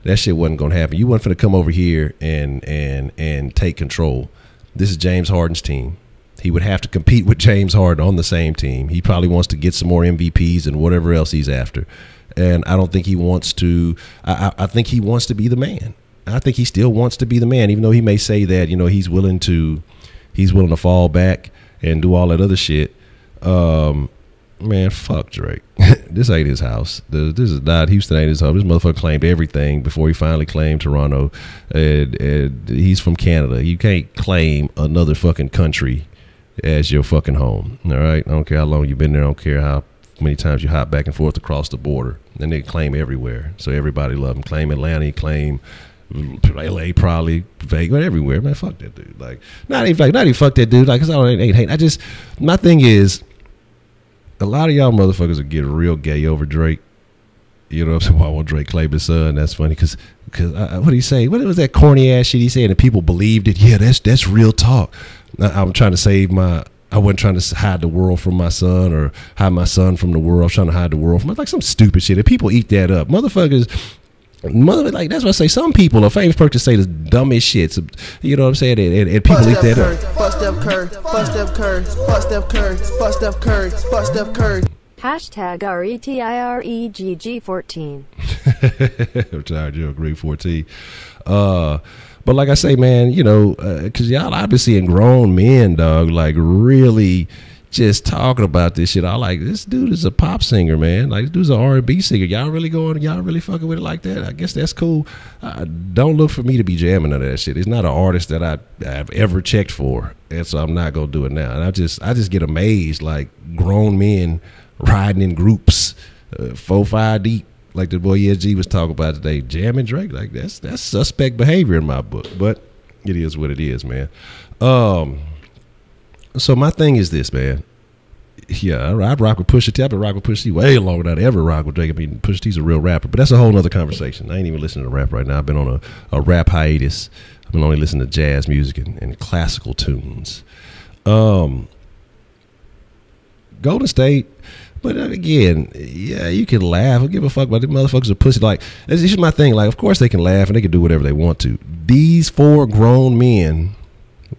That shit wasn't gonna happen. You wasn't finna come over here and take control. This is James Harden's team. He would have to compete with James Harden on the same team. He probably wants to get some more MVPs and whatever else he's after. And I don't think he wants to. I think he wants to be the man. I think he still wants to be the man, even though he may say that, you know, he's willing to fall back and do all that other shit. Man, fuck Drake. This ain't his house. This is not Houston. Ain't his home. This motherfucker claimed everything before he finally claimed Toronto. And he's from Canada. You can't claim another fucking country as your fucking home. All right, I don't care how long you've been there. I don't care how many times you hop back and forth across the border. And they claim everywhere, so everybody love him. Claim Atlanta, claim LA, probably Vegas, but everywhere. Man, fuck that dude. Like, not even fuck that dude. Like, cause I ain't hate. My thing is, a lot of y'all motherfuckers are getting real gay over Drake. You know what I'm saying? Well, I want Drake claim his son. That's funny because what did he say? What was that corny ass shit he said? And people believed it. Yeah, that's real talk. I'm trying to save I wasn't trying to hide the world from my son or hide my son from the world. I was trying to hide the world from, like, some stupid shit. And people eat that up. Motherfuckers, like, that's what I say. Some people, a famous person, say the dumbest shit. So, you know what I'm saying? And people eat that up. Fuck Steph Curry, fuck Steph Curry, fuck Steph Curry, fuck Steph Curry, fuck Steph Curry. Hashtag RETIREGG14. Retired Joe Greg 14. But like I say, man, you know, because y'all, I've been seeing grown men, dog, like really just talking about this shit. I like, this dude is a pop singer, man. Like, this dude's an R&B singer. Y'all really fucking with it like that? I guess that's cool. Don't look for me to be jamming none of that shit. It's not an artist that I've ever checked for, and so I'm not gonna do it now. And I just get amazed, like, grown men riding in groups, 4-5 deep, like the boy ESG was talking about today, jamming Drake. Like, that's suspect behavior in my book, but it is what it is, man. So my thing is this, man. Yeah, I rock with Pusha T. I've been rocking with Pusha T way longer than I ever rock with Drake. I mean, Pusha T's a real rapper, but that's a whole nother conversation. I ain't even listening to rap right now. I've been on a rap hiatus. I've been only listening to jazz music and classical tunes. Golden State. But again, yeah, you can laugh. I don't give a fuck about them motherfuckers are pussy. Like, this is my thing. Like, of course they can laugh and they can do whatever they want to. These 4 grown men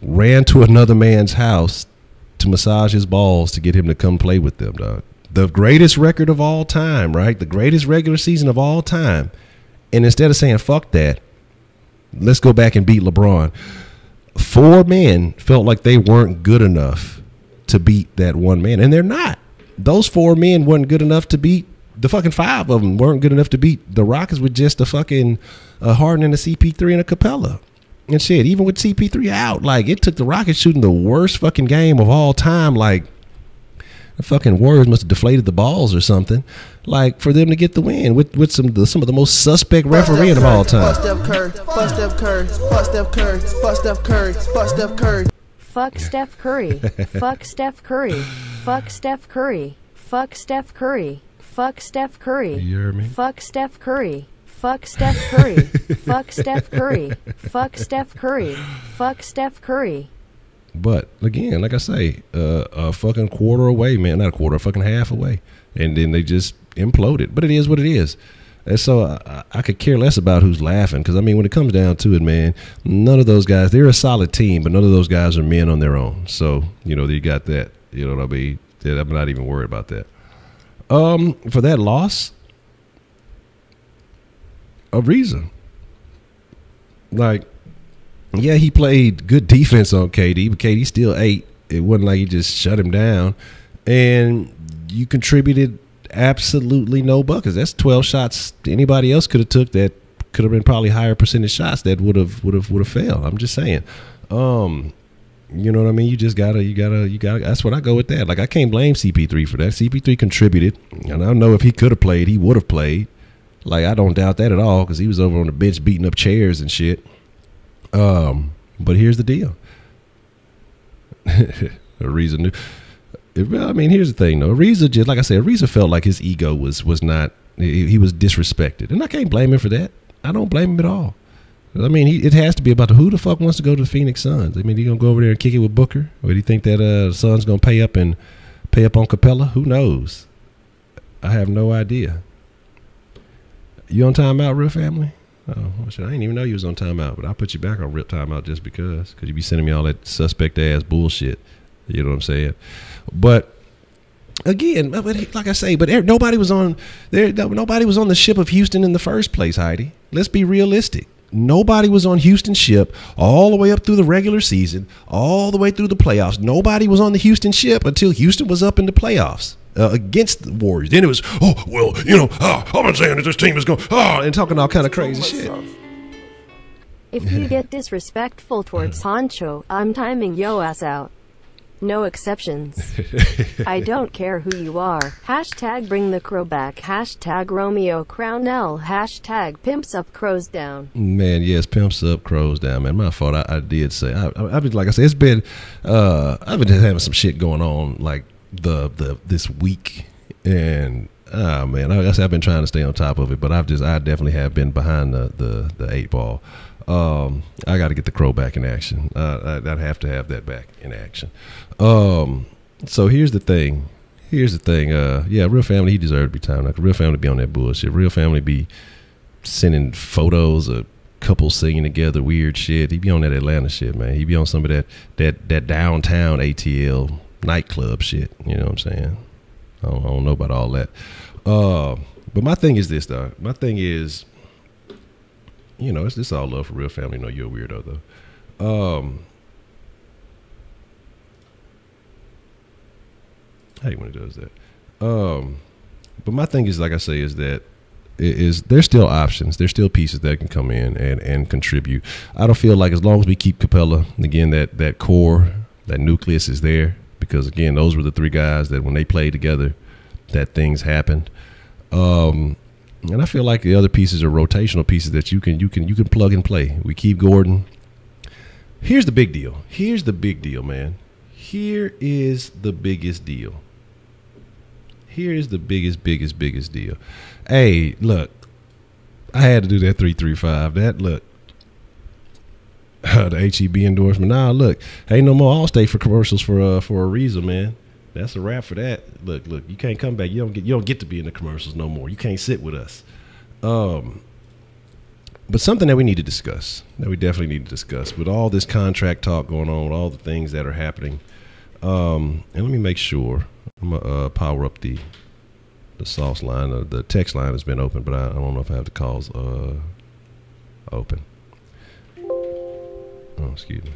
ran to another man's house to massage his balls to get him to come play with them, dog. The greatest record of all time, right? The greatest regular season of all time. And instead of saying, fuck that, let's go back and beat LeBron, 4 men felt like they weren't good enough to beat that one man. And they're not. Those 4 men weren't good enough to beat the fucking 5 of them weren't good enough to beat the Rockets with just a fucking Harden and a CP3 and a Capella and shit. Even with CP3 out, like, it took the Rockets shooting the worst fucking game of all time. Like, the fucking Warriors must have deflated the balls or something, like, for them to get the win with some of the most suspect refereeing of all time. Fuck Steph Curry, fuck Steph Curry, fuck Steph Curry, fuck Steph Curry, fuck Steph Curry. Fuck Steph Curry. Fuck Steph Curry. Fuck Steph Curry. Fuck Steph Curry. Fuck Steph Curry. You hear me? Fuck Steph Curry. Fuck Steph Curry. Fuck Steph Curry. Fuck Steph Curry. Fuck Steph Curry. But again, like I say, a fucking quarter away, man. Not a quarter, a fucking half away. And then they just imploded. But it is what it is. And so I could care less about who's laughing, because, I mean, when it comes down to it, man, none of those guys, they're a solid team, but none of those guys are men on their own. So, you know, you got that. You know what I mean? I'm not even worried about that. For that loss, Ariza. Like, yeah, he played good defense on KD, but KD still ate. It wasn't like he just shut him down. And you contributed absolutely no buckets. That's 12 shots anybody else could have took that could have been probably higher percentage shots that would have failed. I'm just saying. You know what I mean? You just gotta. That's what I go with that. Like, I can't blame CP3 for that. CP3 contributed, and I know if he could have played, he would have played. Like, I don't doubt that at all, because he was over on the bench beating up chairs and shit. But here's the deal. Ariza knew. I mean, here's the thing, though. Ariza, just like I said, Ariza felt like his ego was not. He was disrespected, and I can't blame him for that. I don't blame him at all. I mean, it has to be about who the fuck wants to go to the Phoenix Suns. I mean, he gonna go over there and kick it with Booker, or do you think that the Suns gonna pay up on Capella? Who knows? I have no idea. You on timeout, real family? Oh, I didn't even know you was on timeout, but I'll put you back on real timeout just because you be sending me all that suspect ass bullshit. You know what I'm saying? But again, like I say, but nobody was on there. Nobody was on the ship of Houston in the first place, Heidi. Let's be realistic. Nobody was on Houston's ship all the way up through the regular season, all the way through the playoffs. Nobody was on the Houston ship until Houston was up in the playoffs against the Warriors. Then it was, I've been saying that this team is going, and talking all kind of crazy shit. If you get disrespectful towards Honcho, I'm timing yo ass out. No exceptions. I don't care who you are. Hashtag bring the crow back. Hashtag Romeo Crownell. Hashtag pimps up, crows down. Man, yes, pimps up, crows down, man. My fault. I did say. I've been, like I said, it's been. I've been having some shit going on like this week, and man, I've been trying to stay on top of it, but I definitely have been behind the 8 ball. I got to get the crow back in action. I'd have to have that back in action. So here's the thing. Yeah, Real Family, he deserved to be timed out. Real Family be on that bullshit. Real Family be sending photos of couples singing together, weird shit. He be on that Atlanta shit, man. He be on some of that downtown ATL nightclub shit. You know what I'm saying? I don't know about all that. But my thing is this, though. My thing is, it's all love for Real Family. No, you're a weirdo, though. I hate when it does that. But my thing is, like I say, is that there's still options. There's still pieces that can come in and contribute. I don't feel like as long as we keep Capella, again, that core, that nucleus is there, because, again, those were the 3 guys that when they played together, that things happened. And I feel like the other pieces are rotational pieces that you can plug and play. We keep Gordon. Here's the big deal. Man. Here is the biggest deal. Here is the biggest deal. Hey, look, I had to do that 335. That, look, the HEB endorsement. Nah, look, ain't no more Allstate for commercials for Ariza, man. That's a wrap for that. Look, you can't come back. You don't get to be in the commercials no more. You can't sit with us. But something that we need to discuss, that we definitely need to discuss, with all this contract talk going on, with all the things that are happening. And let me make sure. I'm gonna power up the sauce line. The text line has been open, but I don't know if I have the calls open. Oh, excuse me.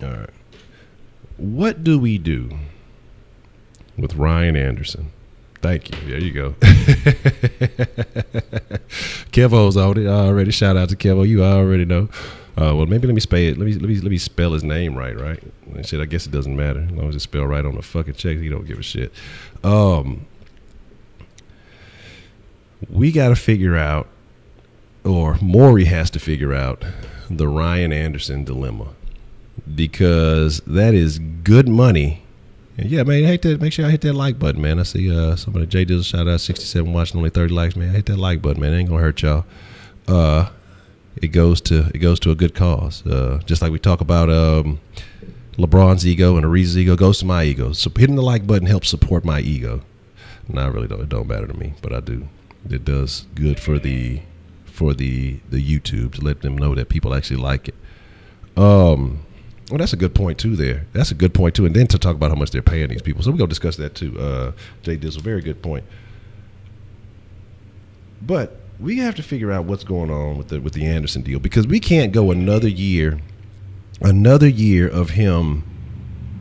All right. What do we do with Ryan Anderson? Thank you. There you go. Kevo's on it already. Shout out to Kevo. You already know. Well, maybe let me spell it. Let me spell his name right. And shit, I guess it doesn't matter as long as it's spelled right on the fucking check. He don't give a shit. We got to figure out, or Maury has to figure out, the Ryan Anderson dilemma, because that is good money. And yeah, man, make sure I hit that like button, man. I see somebody, J Dizzle, shout out 67 watching, only 30 likes, man. Hit that like button, man. It ain't gonna hurt y'all. It goes to a good cause. Just like we talk about LeBron's ego and Ariza's ego, goes to my ego. So hitting the like button helps support my ego. No, really don't. It don't matter to me, but I do. It does good for the YouTube to let them know that people actually like it. Well, that's a good point too. And then to talk about how much they're paying these people. So we're gonna discuss that too. Jay Dizzle, very good point. But we have to figure out what's going on with the Anderson deal, because we can't go another year of him.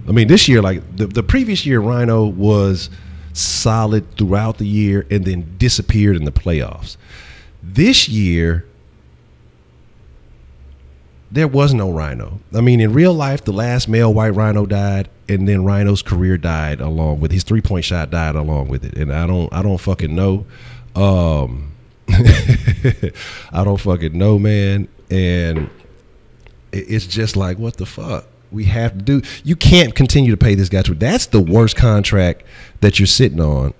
I mean, this year, like the previous year, Rhino was solid throughout the year and then disappeared in the playoffs. This year, there was no Rhino. I mean, in real life, the last male white Rhino died, and then Rhino's career died along with his 3-point shot died along with it. And I don't fucking know. I don't fucking know, man. And it's just like, what the fuck? We have to do. You can't continue to pay this guy. That's the worst contract that you're sitting on.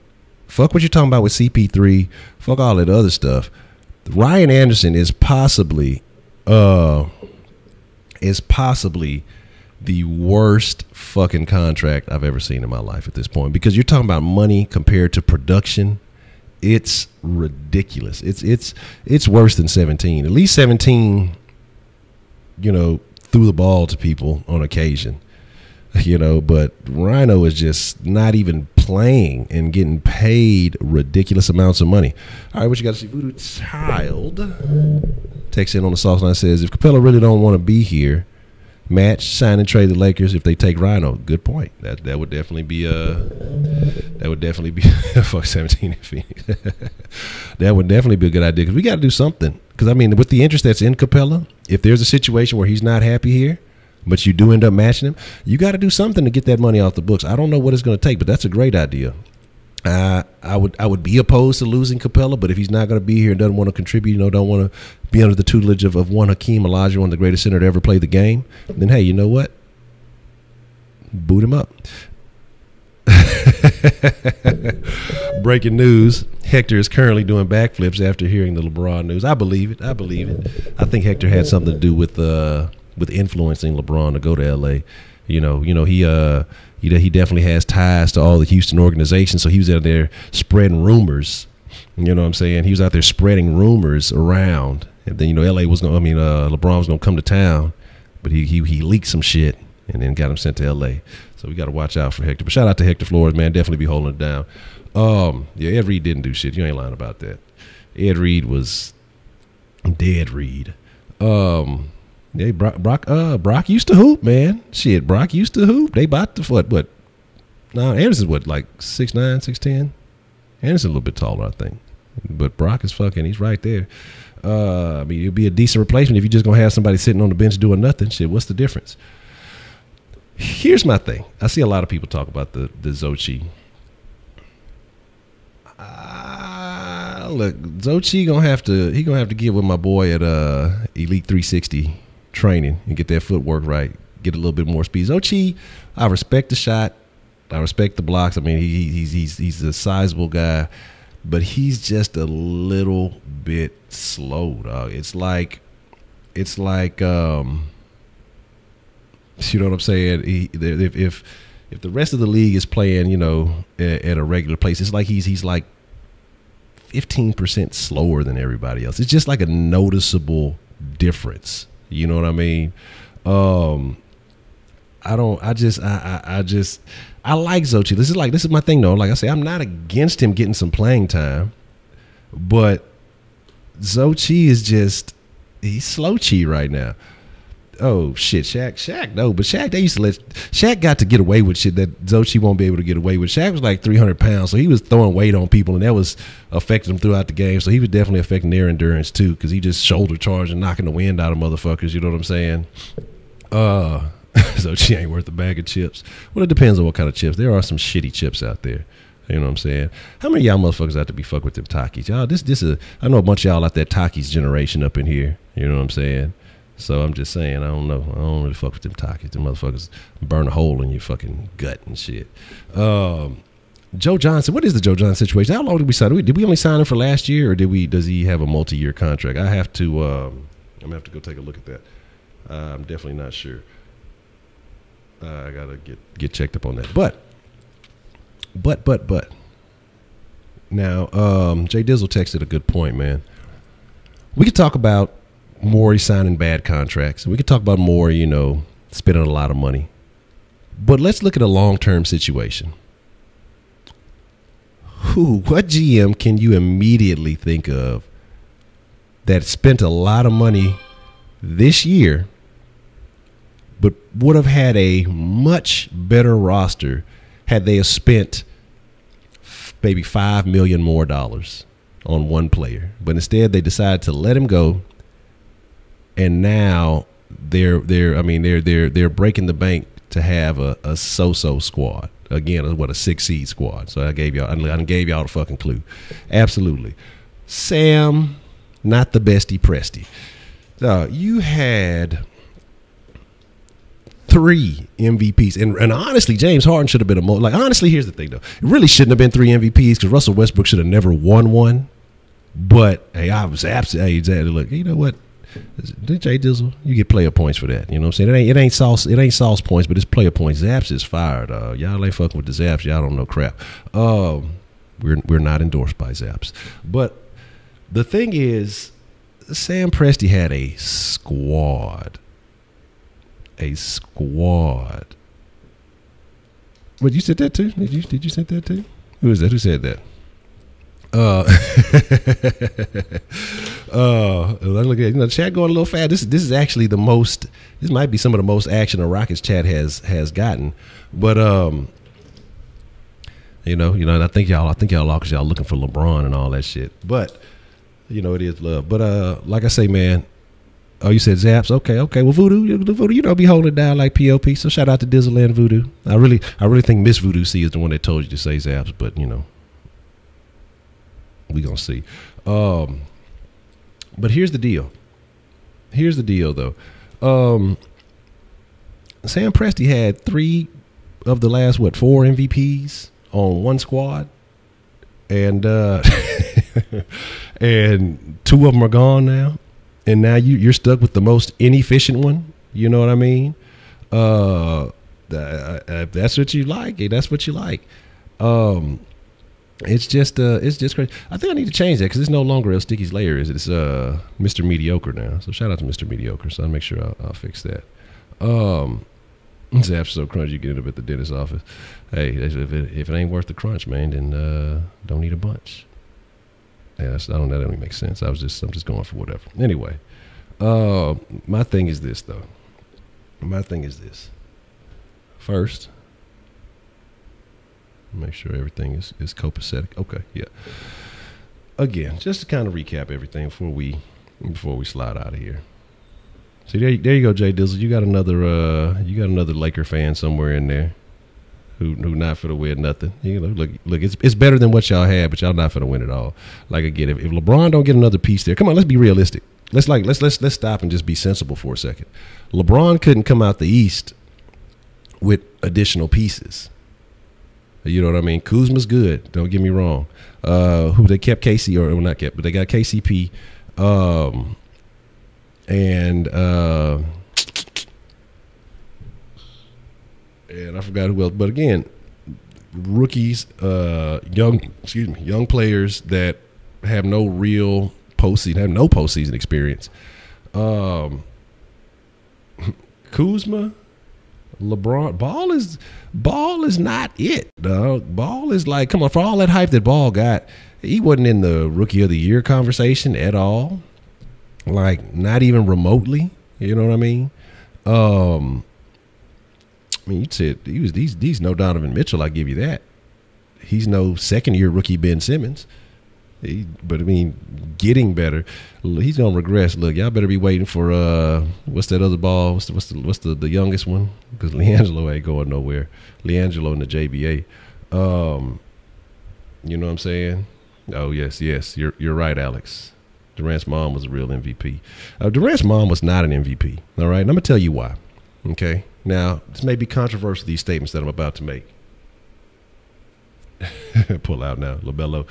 Fuck what you're talking about with CP3. Fuck all that other stuff. Ryan Anderson is possibly the worst fucking contract I've ever seen in my life at this point, because you're talking about money compared to production. It's ridiculous. It's worse than 17. At least 17, threw the ball to people on occasion, but Rhino is just not even playing and getting paid ridiculous amounts of money. All right, what you got to see? Voodoo Child texts in on the sauce line, says, if Capella really don't want to be here, match, sign and trade the Lakers if they take Rhino. Good point. That would definitely be fuck 17 in Phoenix. That would definitely be a good idea, because we got to do something. Because I mean, with the interest that's in Capella, if there's a situation where he's not happy here, but you do end up matching him, you got to do something to get that money off the books. I don't know what it's going to take, but that's a great idea. I would be opposed to losing Capella, but if he's not going to be here and doesn't want to contribute, don't want to be under the tutelage of one Hakeem Olajuwon, one of the greatest center to ever play the game, then hey, you know what? Boot him up. Breaking news: Hector is currently doing backflips after hearing the LeBron news. I believe it. I think Hector had something to do with influencing LeBron to go to LA. He definitely has ties to all the Houston organizations, so he was out there spreading rumors. You know what I'm saying? He was out there spreading rumors around, and then LA was going. LeBron was going to come to town, but he leaked some shit and then got him sent to LA. So we got to watch out for Hector. But shout out to Hector Flores, man. Definitely be holding it down. Ed Reed didn't do shit. You ain't lying about that. Ed Reed was dead Reed. Yeah, Brock used to hoop, man. Shit, Brock used to hoop. They bought the foot, but no, Anderson's like 6'9", 6'10". Anderson's a little bit taller, I think. But Brock is fucking, he's right there. It'd be a decent replacement if you're just gonna have somebody sitting on the bench doing nothing. Shit, what's the difference? Here's my thing. I see a lot of people talk about the Zochi. Look, Zochi gonna have to get with my boy at Elite 360 training and get that footwork right, get a little bit more speed. Zochi, I respect the shot, I respect the blocks. I mean, he's a sizable guy, but he's just a little bit slow, dog. It's like you know what I'm saying? If the rest of the league is playing, at a regular pace, it's like he's like 15% slower than everybody else. It's just like a noticeable difference. You know what I mean? I like Zochi. This is my thing though. Like I say, I'm not against him getting some playing time, but Zochi is he's slow chi right now. Oh shit, Shaq, no, but Shaq got to get away with shit that Zochi won't be able to get away with. Shaq was like 300 pounds, so he was throwing weight on people, and that was affecting him throughout the game. So he was definitely affecting their endurance too, because he just shoulder charged and knocking the wind out of motherfuckers. You know what I'm saying? Zochi ain't worth a bag of chips. Well, it depends on what kind of chips. There are some shitty chips out there. You know what I'm saying? How many of y'all motherfuckers out to be fuck with them Takis? Y'all, this is I know a bunch of y'all out there Takis generation up in here. You know what I'm saying? So I'm just saying, I don't know. I don't really fuck with them Takis. Them motherfuckers burn a hole in your fucking gut and shit. Joe Johnson, what is the Joe Johnson situation? How long did we sign? Did we only sign him for last year, or does he have a multi-year contract? I'm gonna have to go take a look at that. I'm definitely not sure. I gotta get checked up on that. But now, Jay Dizzle texted a good point, man. We could talk about Morey signing bad contracts. We could talk about Morey, spending a lot of money. But let's look at a long-term situation. what GM can you immediately think of that spent a lot of money this year, but would have had a much better roster had they have spent maybe $5 million more on one player? But instead, they decided to let him go, and now they're breaking the bank to have a so-so squad. Again, what, a 6-seed squad. So I gave y'all the fucking clue. Absolutely. Sam, not the bestie presty. You had 3 MVPs. And honestly, James Harden should have been honestly, here's the thing, though. It really shouldn't have been 3 MVPs because Russell Westbrook should have never won one. But, hey, I was absolutely, look, you know what? Jay Dizzle, you get player points for that. You know what I'm saying? It ain't sauce points, but it's player points. Zaps is fired. Y'all ain't fucking with the Zaps. Y'all don't know crap. We're not endorsed by Zaps. But the thing is, Sam Presti had a squad. A squad. But you said that too? Did you say that too? Who is that? Who said that? Look at the chat going a little fast. This is actually the most. This might be some of the most action the Rockets chat has gotten. But I think y'all are because y'all looking for LeBron and all that shit. But it is love. But like I say, man. Oh, you said Zaps? Okay. Well, Voodoo, be holding it down like POP. So shout out to Dizzle and Voodoo. I really think Miss Voodoo C is the one that told you to say Zaps. But we gonna see. But here's the deal. Though. Sam Presti had 3 of the last 4 MVPs on one squad, and and 2 of them are gone now, and now you're stuck with the most inefficient one. You know what I mean? That's what you like. That's what you like. It's just crazy. I think I need to change that because it's no longer El Sticky's Lair. It's Mr. Mediocre now. So shout out to Mr. Mediocre. So I'll make sure I'll fix that. Zaps so crunchy you get it up at the dentist's office. Hey, if it ain't worth the crunch, man, then don't eat a bunch. Yeah, that don't even make sense. I'm just going for whatever. Anyway, my thing is this though. First, make sure everything is copacetic. Okay, yeah. Again, just to kind of recap everything before we slide out of here. See, there you go, Jay Dizzle. You got another Laker fan somewhere in there who not for the win nothing. Look, it's better than what y'all had, but y'all not for the win at all. Like again, if LeBron don't get another piece there, come on, let's be realistic. Let's stop and just be sensible for a second. LeBron couldn't come out the East with additional pieces. You know what I mean? Kuzma's good. Don't get me wrong. Who they kept KC or not kept, but they got KCP. And I forgot who else. But again, rookies, young players that have no real postseason experience. Kuzma, LeBron, Ball is not it, dog. Ball is like, come on, for all that hype that Ball got, he wasn't in the Rookie of the Year conversation at all. Like, not even remotely. You know what I mean? You said he's no Donovan Mitchell. I give you that. He's no second-year rookie Ben Simmons. But I mean, getting better. He's gonna regress. Look, y'all better be waiting for what's that other ball? What's the youngest one? Because LiAngelo ain't going nowhere. LiAngelo in the JBA. You know what I'm saying? Oh yes, you're right, Alex. Durant's mom was a real MVP. Durant's mom was not an MVP. All right, and I'm gonna tell you why. Okay, now this may be controversial, these statements that I'm about to make. Pull out now, LaBello.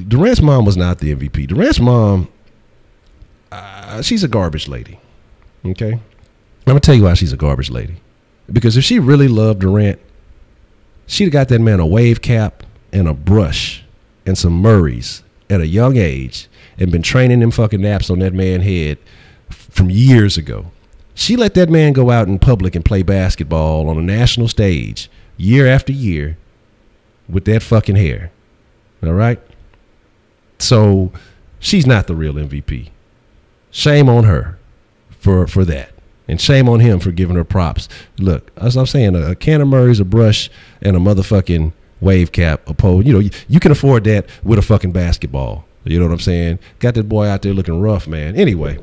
Durant's mom was not the MVP. Durant's mom, she's a garbage lady. Okay? I'm going to tell you why she's a garbage lady. Because if she really loved Durant, she'd have got that man a wave cap and a brush and some Murrays at a young age and been training them fucking naps on that man's head from years ago. She let that man go out in public and play basketball on a national stage year after year with that fucking hair. All right. So she's not the real MVP. Shame on her for that. And shame on him for giving her props. Look, as I'm saying, a can of Murray's, a brush, and a motherfucking wave cap, a pole. You know, you can afford that with a fucking basketball. You know what I'm saying? Got that boy out there looking rough, man. Anyway.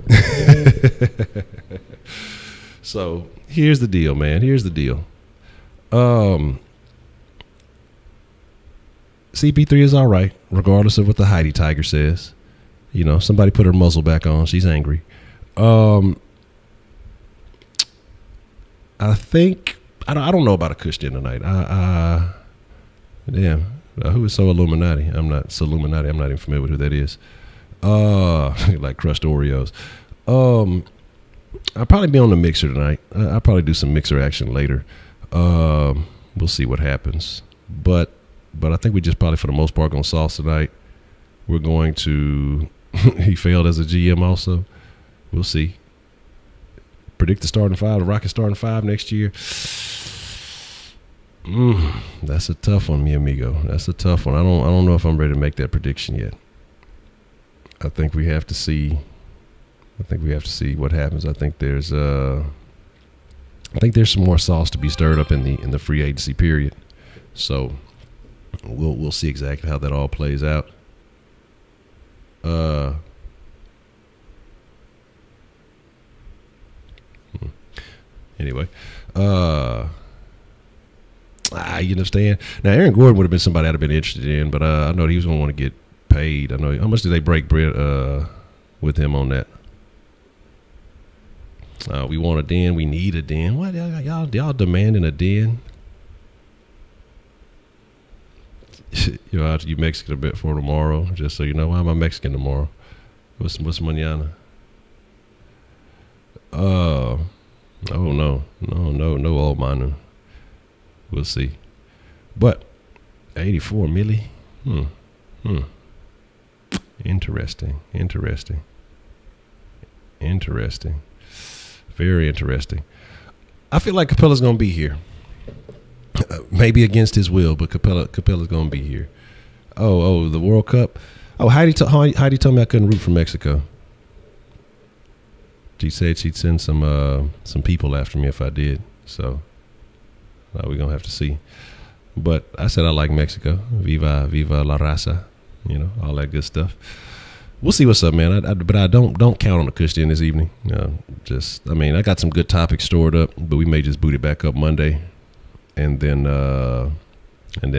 So here's the deal, man. Here's the deal. CP3 is all right, regardless of what the Heidi Tiger says. You know, somebody put her muzzle back on. She's angry. I think I don't know about a Kush dinner tonight. Damn, who is so Illuminati? I'm not so Illuminati. I'm not even familiar with who that is. Like crushed Oreos. I'll probably be on the mixer tonight. I'll probably do some mixer action later. We'll see what happens. But I think we just probably for the most part gonna sauce tonight. We're going to. He failed as a GM also. We'll see. Predict the starting five. The Rockets starting five next year. That's a tough one, mi amigo. That's a tough one. I don't know if I'm ready to make that prediction yet. I think we have to see. What happens. I think there's some more sauce to be stirred up in the free agency period. So we'll see exactly how that all plays out. Anyway, you understand? Now, Aaron Gordon would have been somebody I'd have been interested in, but I know he was going to want to get paid. I know. How much did they break bread with him on that? We want a den. We need a den. What y'all demanding a den? You Mexican a bit for tomorrow, just so you know. Why am I Mexican tomorrow? What's mañana? Oh no, old manu. We'll see. But 84 milli. Interesting. Very interesting. I feel like Capella's gonna be here. Maybe against his will, but Capella's gonna be here. Oh, the World Cup. Oh, Heidi told me I couldn't root for Mexico. She said she'd send some people after me if I did. So we're gonna have to see. But I said I like Mexico. Viva la raza. You know, all that good stuff. We'll see what's up, man. But I don't count on the Kush this evening. I got some good topics stored up, but we may just boot it back up Monday, and then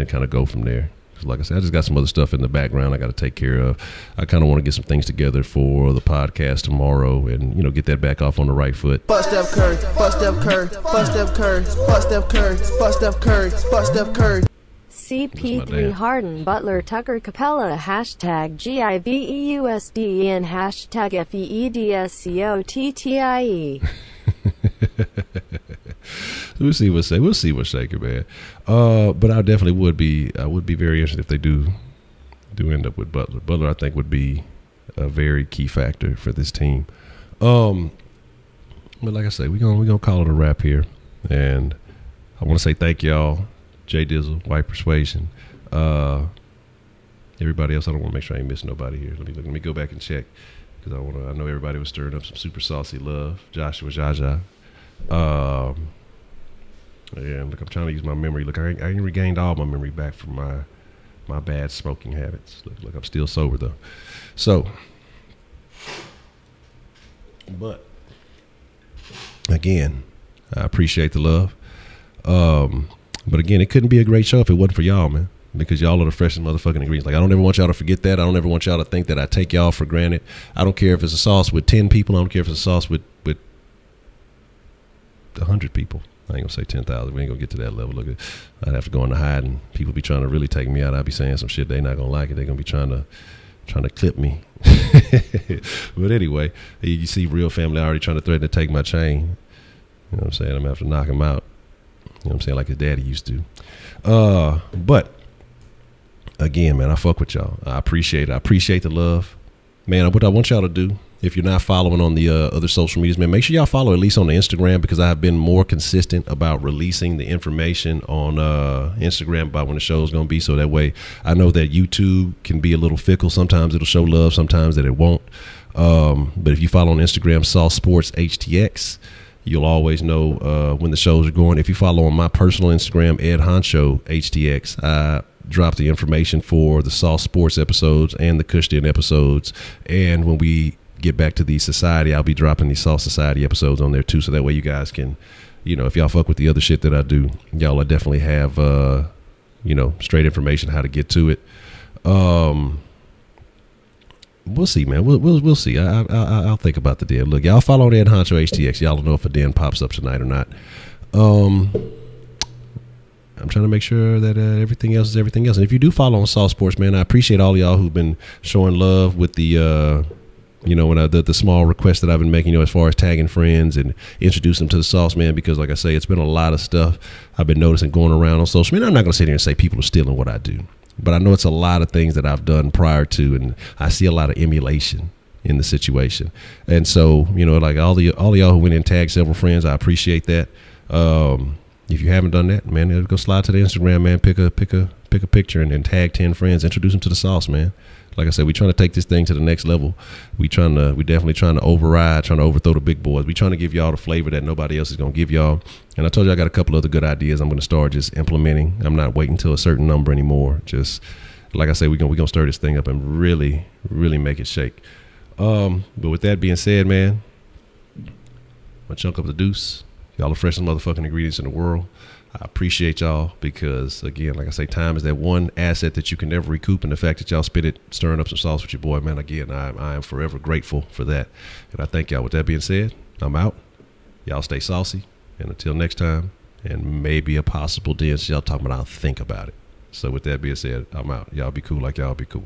kind of go from there. Like I said, I just got some other stuff in the background I got to take care of. I kind of want to get some things together for the podcast tomorrow, and get that back off on the right foot. Bust Steph Curry, bust Steph Curry, bust Steph Curry, bust Steph Curry, bust Steph Curry, bust Steph Curry. CP3 Harden Butler Tucker Capella #GIVEUSDEN #FEEDSCOTTIE. We'll see what's shaking, man. But I definitely would be very interested if they do end up with Butler. Butler, I think, would be a very key factor for this team. But like I say, we're gonna call it a wrap here, and I want to say thank y'all, Jay Dizzle, White Persuasion, everybody else. I don't want to make sure I ain't missing nobody here. Let me go back and check, because I know everybody was stirring up some super saucy love. Joshua Jaja. And look, I'm trying to use my memory. Look, I ain't regained all my memory back from my bad smoking habits. Look, I'm still sober though. So, but again, I appreciate the love. But again, it couldn't be a great show if it wasn't for y'all, man. Because y'all are the freshest motherfucking ingredients. Like, I don't ever want y'all to forget that. I don't ever want y'all to think that I take y'all for granted. I don't care if it's a sauce with 10 people. I don't care if it's a sauce with 100 people. I ain't gonna say 10,000. We ain't gonna get to that level. Look, I'd have to go into hide, and people be trying to really take me out. I'd be saying some shit they not gonna like it. They're gonna be trying to clip me. But anyway, you see real family already trying to threaten to take my chain. You know what I'm saying? I'm gonna have to knock him out. You know what I'm saying? Like his daddy used to. But again, man, I fuck with y'all. I appreciate it. I appreciate the love. Man, what I want y'all to do, If you're not following on the other social medias, man, make sure y'all follow at least on the Instagram, because I've been more consistent about releasing the information on Instagram about when the show is going to be. So that way I know that YouTube can be a little fickle. Sometimes it'll show love, sometimes that it won't. But if you follow on Instagram, Sauce Sports HTX, you'll always know when the shows are going. If you follow on my personal Instagram, Ed Honcho HTX, I drop the information for the Sauce Sports episodes and the Kush episodes. And when we get back to the society, I'll be dropping the Sauce Society episodes on there too, so that way you guys can, you know, if y'all fuck with the other shit that I do, y'all definitely have you know, straight information how to get to it. We'll see, man. We'll see. I'll think about the den. Look, y'all follow Ed Honcho HTX. Y'all don't know if a den pops up tonight or not. I'm trying to make sure that everything else is everything else. And if you do follow on Sauce Sports, man, I appreciate all y'all who've been showing love with the you know, when the small requests that I've been making, you know, as far as tagging friends and introducing them to the sauce, man, because like I say, it's been a lot of stuff I've been noticing going around on social media. I'm not going to sit here and say people are stealing what I do, but I know it's a lot of things that I've done prior to, and I see a lot of emulation in the situation. And so, you know, like all y'all who went and tagged several friends, I appreciate that. If you haven't done that, man, go slide to the Instagram, man, pick a picture and tag 10 friends, introduce them to the sauce, man. Like I said, we're trying to take this thing to the next level. We definitely trying to overthrow the big boys. We trying to give y'all the flavor that nobody else is going to give y'all. And I told you I got a couple other good ideas I'm going to start just implementing. I'm not waiting until a certain number anymore. Just like I say, we're going to stir this thing up and really, really make it shake. But with that being said, man, I'm going to chunk up the deuce. Y'all the freshest motherfucking ingredients in the world. I appreciate y'all because, again, like I say, time is that one asset that you can never recoup. And the fact that y'all spit it stirring up some sauce with your boy, man, again, I am forever grateful for that. And I thank y'all. With that being said, I'm out. Y'all stay saucy. And until next time, and maybe a possible dance, y'all talking about, I'll think about it. So with that being said, I'm out. Y'all be cool like y'all be cool.